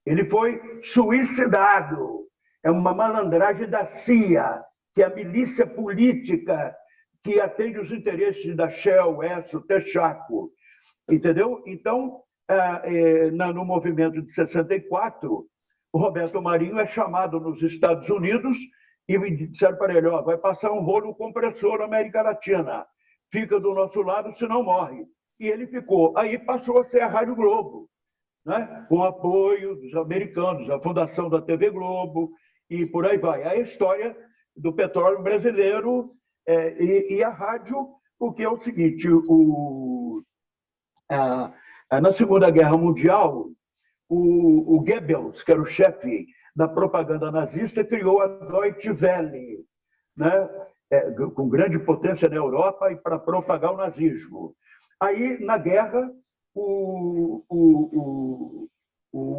Ele foi suicidado. É uma malandragem da CIA, que é a milícia política que atende os interesses da Shell, Esso, Texaco. Entendeu? Então, no movimento de 64, o Roberto Marinho é chamado nos Estados Unidos e me disseram para ele, vai passar um rolo compressor na América Latina. Fica do nosso lado, senão morre. E ele ficou. Aí passou a ser a Rádio Globo, né? Com apoio dos americanos, a fundação da TV Globo e por aí vai. A história do petróleo brasileiro e a rádio, porque é o seguinte, na Segunda Guerra Mundial, o Goebbels, que era o chefe da propaganda nazista, criou a Deutsche Welle, né? Com grande potência na Europa e para propagar o nazismo. Aí, na guerra, o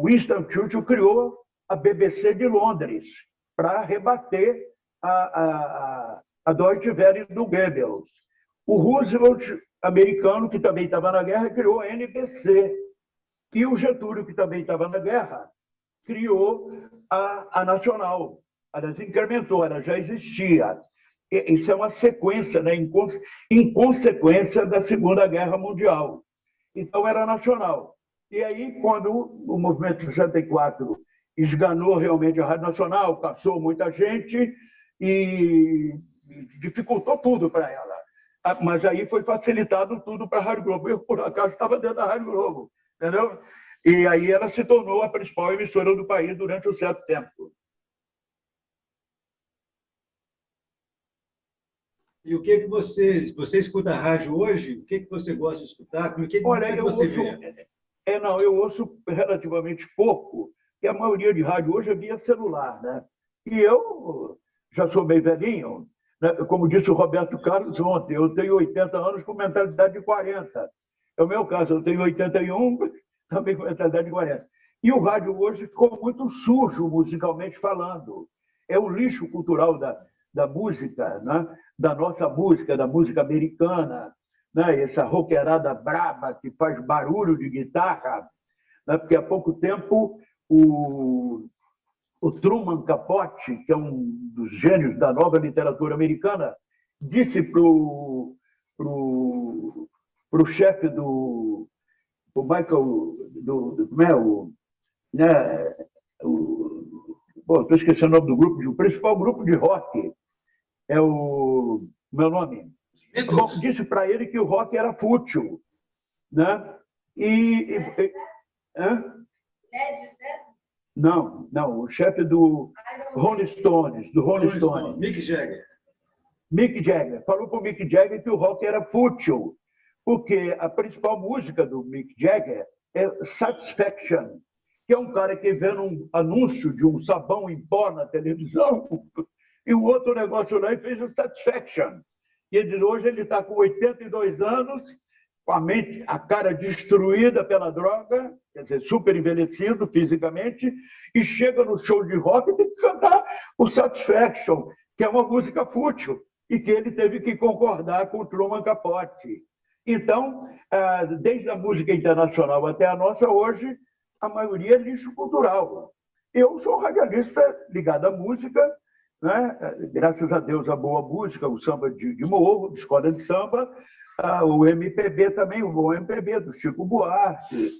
Winston Churchill criou a BBC de Londres para rebater a Deutsche Welle do Goebbels. O Roosevelt, americano, que também estava na guerra, criou a NBC. E o Getúlio, que também estava na guerra, criou a Nacional. Ela incrementou, ela já existia. Isso é uma sequência, né, em consequência da Segunda Guerra Mundial. Então, era nacional. E aí, quando o movimento 64 esganou realmente a Rádio Nacional, caçou muita gente e dificultou tudo para ela. Mas aí foi facilitado tudo para a Rádio Globo. Eu, por acaso, estava dentro da Rádio Globo, entendeu? E aí ela se tornou a principal emissora do país durante um certo tempo. E o que você escuta a rádio hoje? O que você gosta de escutar? Olha, como você vê? Eu ouço relativamente pouco, porque a maioria de rádio hoje é via celular, né? E eu já sou bem velhinho, né? Como disse o Roberto Carlos ontem, eu tenho 80 anos com mentalidade de 40. É o meu caso, eu tenho 81, também com mentalidade de 40. E o rádio hoje ficou muito sujo, musicalmente falando. É o lixo cultural da música, né? Da nossa música, da música americana, né? Essa roqueirada braba que faz barulho de guitarra, né? Porque há pouco tempo o Truman Capote, que é um dos gênios da nova literatura americana, disse para o chefe do Michael, estou esquecendo o nome do grupo, o principal grupo de rock, é o meu nome. Bom, disse para ele que o rock era fútil, né? Não, o chefe do Rolling Stones, Mick Jagger. Mick Jagger. Falou para o Mick Jagger que o rock era fútil, porque a principal música do Mick Jagger é Satisfaction, que é um cara que vê um anúncio de um sabão em pó na televisão e um outro negócio lá e fez o Satisfaction. E ele diz, hoje ele está com 82 anos, com a mente, a cara destruída pela droga, quer dizer, super envelhecido fisicamente, e chega no show de rock e tem que cantar o Satisfaction, que é uma música fútil, e que ele teve que concordar com o Truman Capote. Então, desde a música internacional até a nossa hoje, a maioria é lixo cultural. Eu sou radialista ligado à música, né? Graças a Deus a boa música, o samba de morro, escola de samba, o MPB também, o bom MPB do Chico Buarque,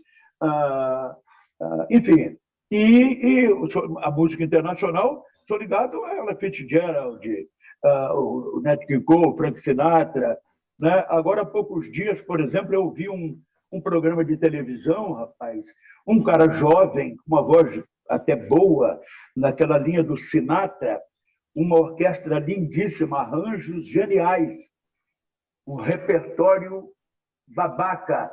enfim. E a música internacional, sou ligado a Ella Fitzgerald, o Nat King Cole, Frank Sinatra, né? Agora há poucos dias, por exemplo, eu ouvi um programa de televisão, rapaz, um cara jovem, com uma voz até boa, naquela linha do Sinatra, uma orquestra lindíssima, arranjos geniais, um repertório babaca.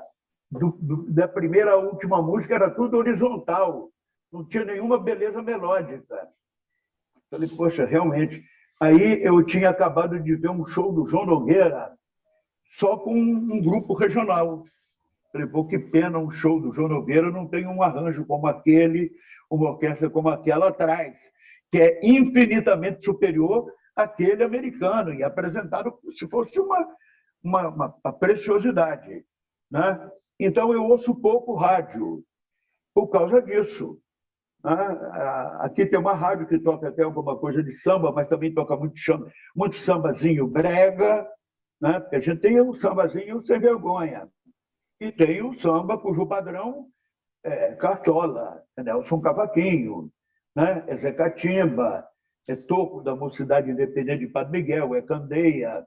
Da primeira à última música era tudo horizontal, não tinha nenhuma beleza melódica. Falei, poxa, realmente. Aí eu tinha acabado de ver um show do João Nogueira, só com um grupo regional. Falei, pô, que pena, um show do João Nogueira não tem um arranjo como aquele, uma orquestra como aquela atrás, que é infinitamente superior àquele americano, e apresentado como se fosse uma preciosidade, né? Então, eu ouço pouco rádio por causa disso. Aqui tem uma rádio que toca até alguma coisa de samba, mas também toca muito sambazinho brega, né? Porque a gente tem um sambazinho sem vergonha. E tem o samba cujo padrão é Cartola, é Nelson Cavaquinho, né? É Zé Catimba, é Toco da Mocidade Independente de Padre Miguel, é Candeia,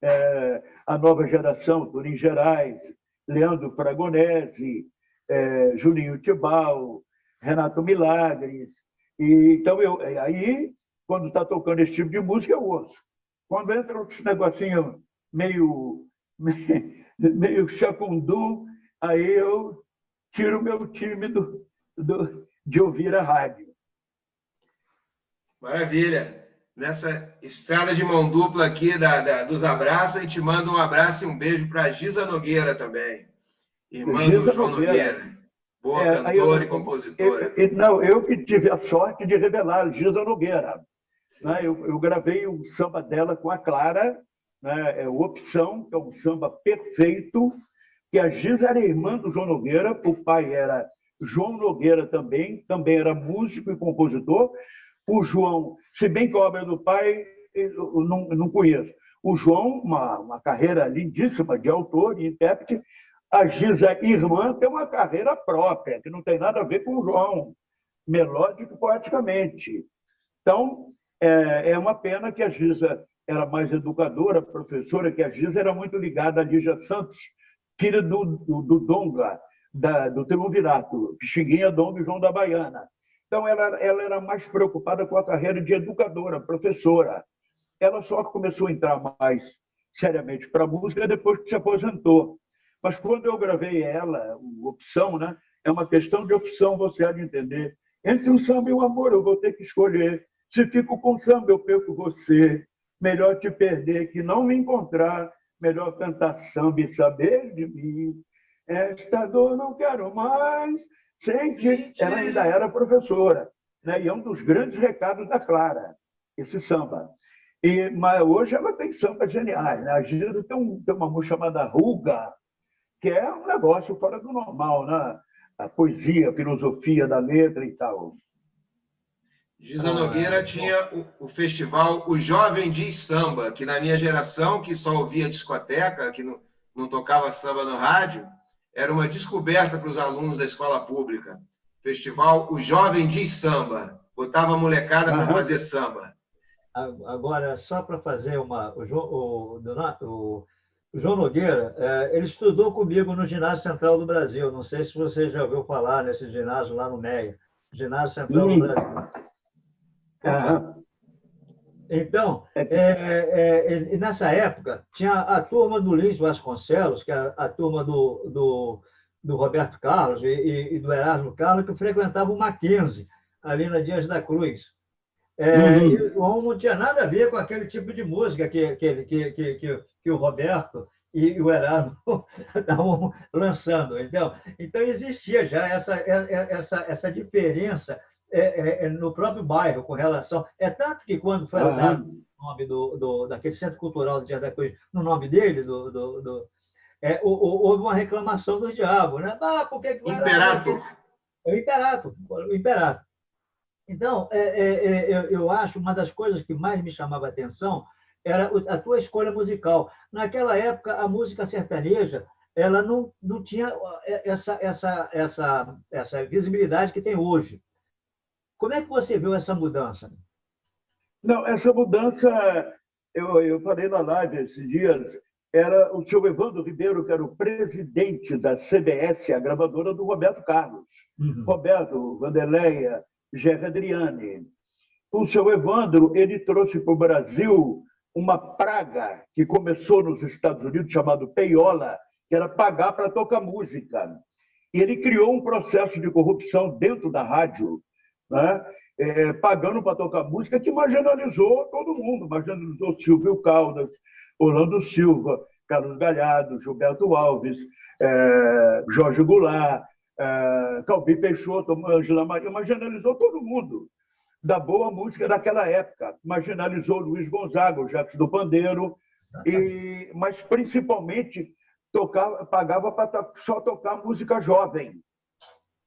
é a nova geração, Turim Gerais, Leandro Fragonese, Juninho Tibau, Renato Milagres. Então, aí, quando está tocando esse tipo de música, eu ouço. Quando entra outros negocinho meio chacundu, aí eu tiro o meu time de ouvir a rádio. Maravilha. Nessa estrada de mão dupla aqui dos abraços, a gente manda um abraço e um beijo para a Gisa Nogueira também, irmã do João Nogueira. Boa cantora e compositora. Eu que tive a sorte de revelar a Gisa Nogueira. Né? Eu gravei o samba dela com a Clara, né? Opção, que é um samba perfeito, que a Gisa era irmã do João Nogueira, o pai era João Nogueira também era músico e compositor. O João, se bem que a obra do pai eu não conheço. O João, uma carreira lindíssima de autor e intérprete. A Gisa, irmã, tem uma carreira própria, que não tem nada a ver com o João, melódico e poeticamente. Então, é uma pena que a Gisa era mais educadora, professora, que a Gisa era muito ligada a Lígia Santos, filha do Donga, do Triunvirato, Pixinguinha, Donga e João da Baiana. Então, ela era mais preocupada com a carreira de educadora, professora. Ela só começou a entrar mais seriamente para a música depois que se aposentou. Mas quando eu gravei ela, Opção, né? É uma questão de opção, você há de entender. Entre o samba e o amor, eu vou ter que escolher. Se fico com samba, eu perco você. Melhor te perder que não me encontrar. Melhor cantar samba e saber de mim. Esta dor não quero mais. Sente, ela ainda era professora, né? E é um dos grandes recados da Clara, esse samba. Mas hoje ela tem sambas geniais, né? A Gisa tem uma música chamada Ruga, que é um negócio fora do normal, né? A poesia, a filosofia da letra e tal. Gisa Nogueira tinha o festival O Jovem Diz Samba, que na minha geração, que só ouvia discoteca, que não tocava samba no rádio, era uma descoberta para os alunos da escola pública. Festival O Jovem Diz Samba. Botava a molecada para fazer samba. Agora, só para fazer o João Nogueira, ele estudou comigo no Ginásio Central do Brasil. Não sei se você já ouviu falar nesse ginásio lá no Meia. Ginásio Central do Brasil. Então, nessa época, tinha a turma do Lins Vasconcelos, que é a turma do Roberto Carlos e do Erasmo Carlos, que frequentava o Mackenzie, ali na Dias da Cruz. E o João não tinha nada a ver com aquele tipo de música que o Roberto e o Erasmo estavam lançando. Então existia já essa diferença no próprio bairro com relação... tanto que quando foi dado o nome daquele Centro Cultural do Dia da Cruz, no nome dele, houve uma reclamação do diabo, né? Por que Imperator. O Imperator. Então, eu acho uma das coisas que mais me chamava a atenção era a tua escolha musical. Naquela época, a música sertaneja ela não tinha essa visibilidade que tem hoje. Como é que você viu essa mudança? Não, essa mudança, eu falei na live esses dias, era o seu Evandro Ribeiro, que era o presidente da CBS, a gravadora do Roberto Carlos. Roberto, Vanderleia, Gerry Adriane. O seu Evandro, ele trouxe para o Brasil uma praga que começou nos Estados Unidos, chamado peiola, que era pagar para tocar música. E ele criou um processo de corrupção dentro da rádio, né? Pagando para tocar música, que marginalizou todo mundo. Marginalizou Silvio Caldas, Orlando Silva, Carlos Galhardo, Gilberto Alves, Jorge Goulart, Calbi Peixoto, Angela Maria, marginalizou todo mundo da boa música daquela época. Marginalizou Luiz Gonzaga, o Jacques do Pandeiro, mas principalmente pagava para só tocar música jovem,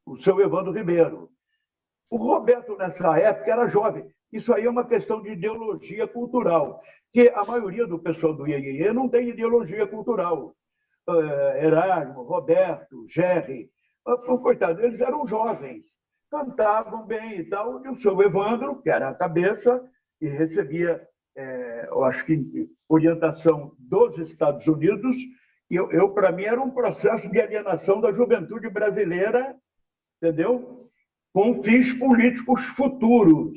o seu Evandro Ribeiro. O Roberto, nessa época, era jovem. Isso aí é uma questão de ideologia cultural, que a maioria do pessoal do Iê não tem ideologia cultural. Erasmo, Roberto, Gerry, coitado, eles eram jovens, cantavam bem e tal, e o seu Evandro, que era a cabeça, e recebia, eu acho que, orientação dos Estados Unidos, e para mim, era um processo de alienação da juventude brasileira, entendeu? Com fins políticos futuros,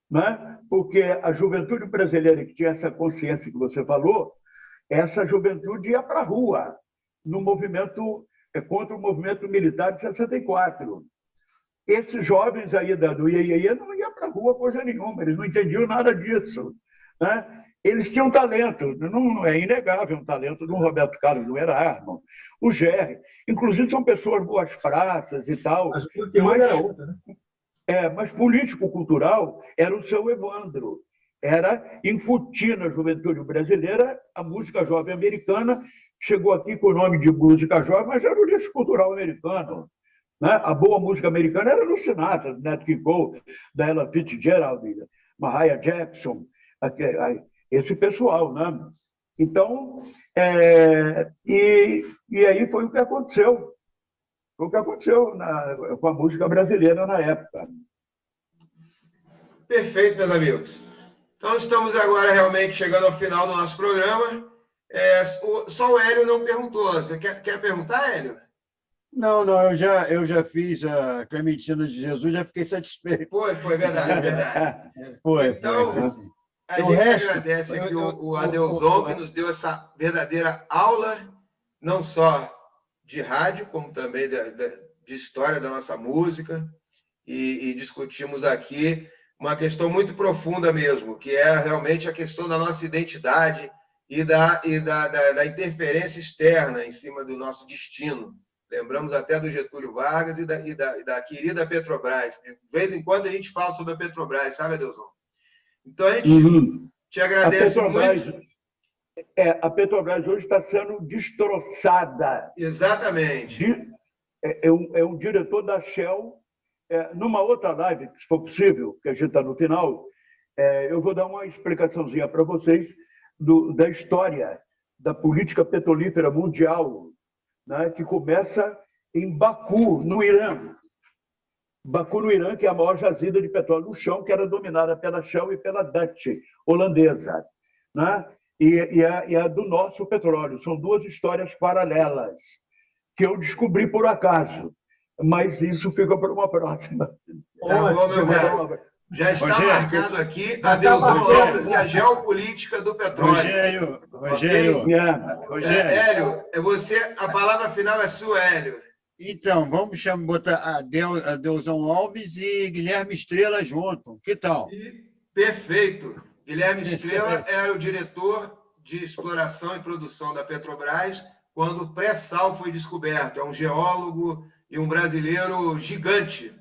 né? Porque a juventude brasileira que tinha essa consciência que você falou, essa juventude ia para a rua, no movimento contra o movimento militar de 64. Esses jovens aí do Iê não iam para a rua coisa nenhuma, eles não entendiam nada disso, né? Eles tinham talento, não é inegável um talento do Roberto Carlos, do Erasmo, o Gerry. Inclusive, são pessoas boas praças e tal. Mas o conteúdo era outro, né? Mas político-cultural era o seu Evandro. Era incutir na juventude brasileira a música jovem americana. Chegou aqui com o nome de música jovem, mas era o lixo cultural americano, né? A boa música americana era no Sinatra, do Nat King Cole, da Ella Fitzgerald, Mariah Jackson, esse pessoal, né? Então, e aí foi o que aconteceu. Foi o que aconteceu com a música brasileira na época. Perfeito, meus amigos. Então, estamos agora realmente chegando ao final do nosso programa. Só o Hélio não perguntou. Você quer perguntar, Hélio? Não, eu já fiz a Clementina de Jesus, já fiquei satisfeito. Foi verdade. Então, a gente agradece aqui o Adelson, que nos deu essa verdadeira aula, não só de rádio, como também de história da nossa música, e discutimos aqui uma questão muito profunda mesmo, que é realmente a questão da nossa identidade e da interferência externa em cima do nosso destino. Lembramos até do Getúlio Vargas e da querida Petrobras. De vez em quando a gente fala sobre a Petrobras, sabe, Adelson? Então, a gente te agradece muito. A Petrobras hoje está sendo destroçada. Exatamente. É um diretor da Shell. Numa outra live, se for possível, que a gente está no final, eu vou dar uma explicaçãozinha para vocês da história da política petrolífera mundial, né, que começa em Baku, no Irã. Baku, no Irã, que é a maior jazida de petróleo no chão, que era dominada pela Shell e pela Dutch, holandesa, né? E a do nosso petróleo. São duas histórias paralelas, que eu descobri por acaso, mas isso fica para uma próxima. Tá bom, meu caro. Já está marcado aqui a Adelson Alves e a geopolítica do petróleo. Rogério. Hélio, a palavra final é sua, Hélio. Então, vamos botar Adelson Alves e Guilherme Estrela junto. Que tal? Perfeito. Guilherme Estrela era o diretor de exploração e produção da Petrobras quando o pré-sal foi descoberto. É um geólogo e um brasileiro gigante.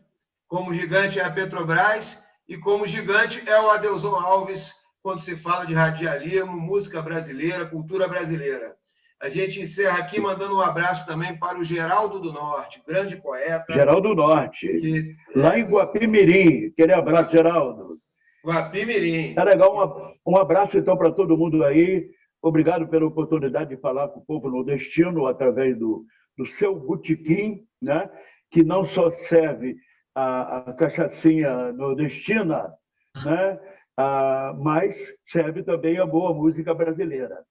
Como gigante é a Petrobras e como gigante é o Adelson Alves quando se fala de radialismo, música brasileira, cultura brasileira. A gente encerra aqui mandando um abraço também para o Geraldo do Norte, grande poeta. Geraldo do Norte, lá em Guapimirim. Aquele abraço, Geraldo. Guapimirim. É legal, um abraço então para todo mundo aí. Obrigado pela oportunidade de falar com o povo nordestino através do seu botequim, né? Que não só serve a cachaçinha nordestina, né? Mas serve também a boa música brasileira.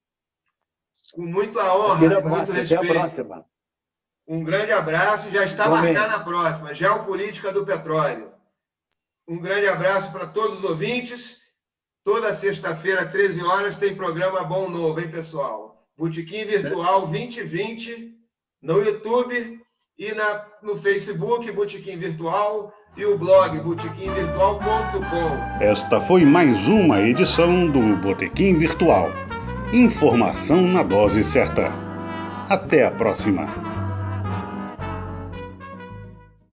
Com muita honra Aquele e muito abraço, até a respeito. próxima. Um grande abraço, já está Igualmente. marcada a próxima, Geopolítica do Petróleo. Um grande abraço para todos os ouvintes. Toda sexta-feira, 13 horas, tem programa bom novo, hein, pessoal? Botequim Virtual 2020, no YouTube e no Facebook, Botequim Virtual, e o blog botequimvirtual.com. Esta foi mais uma edição do Botequim Virtual. Informação na dose certa. Até a próxima.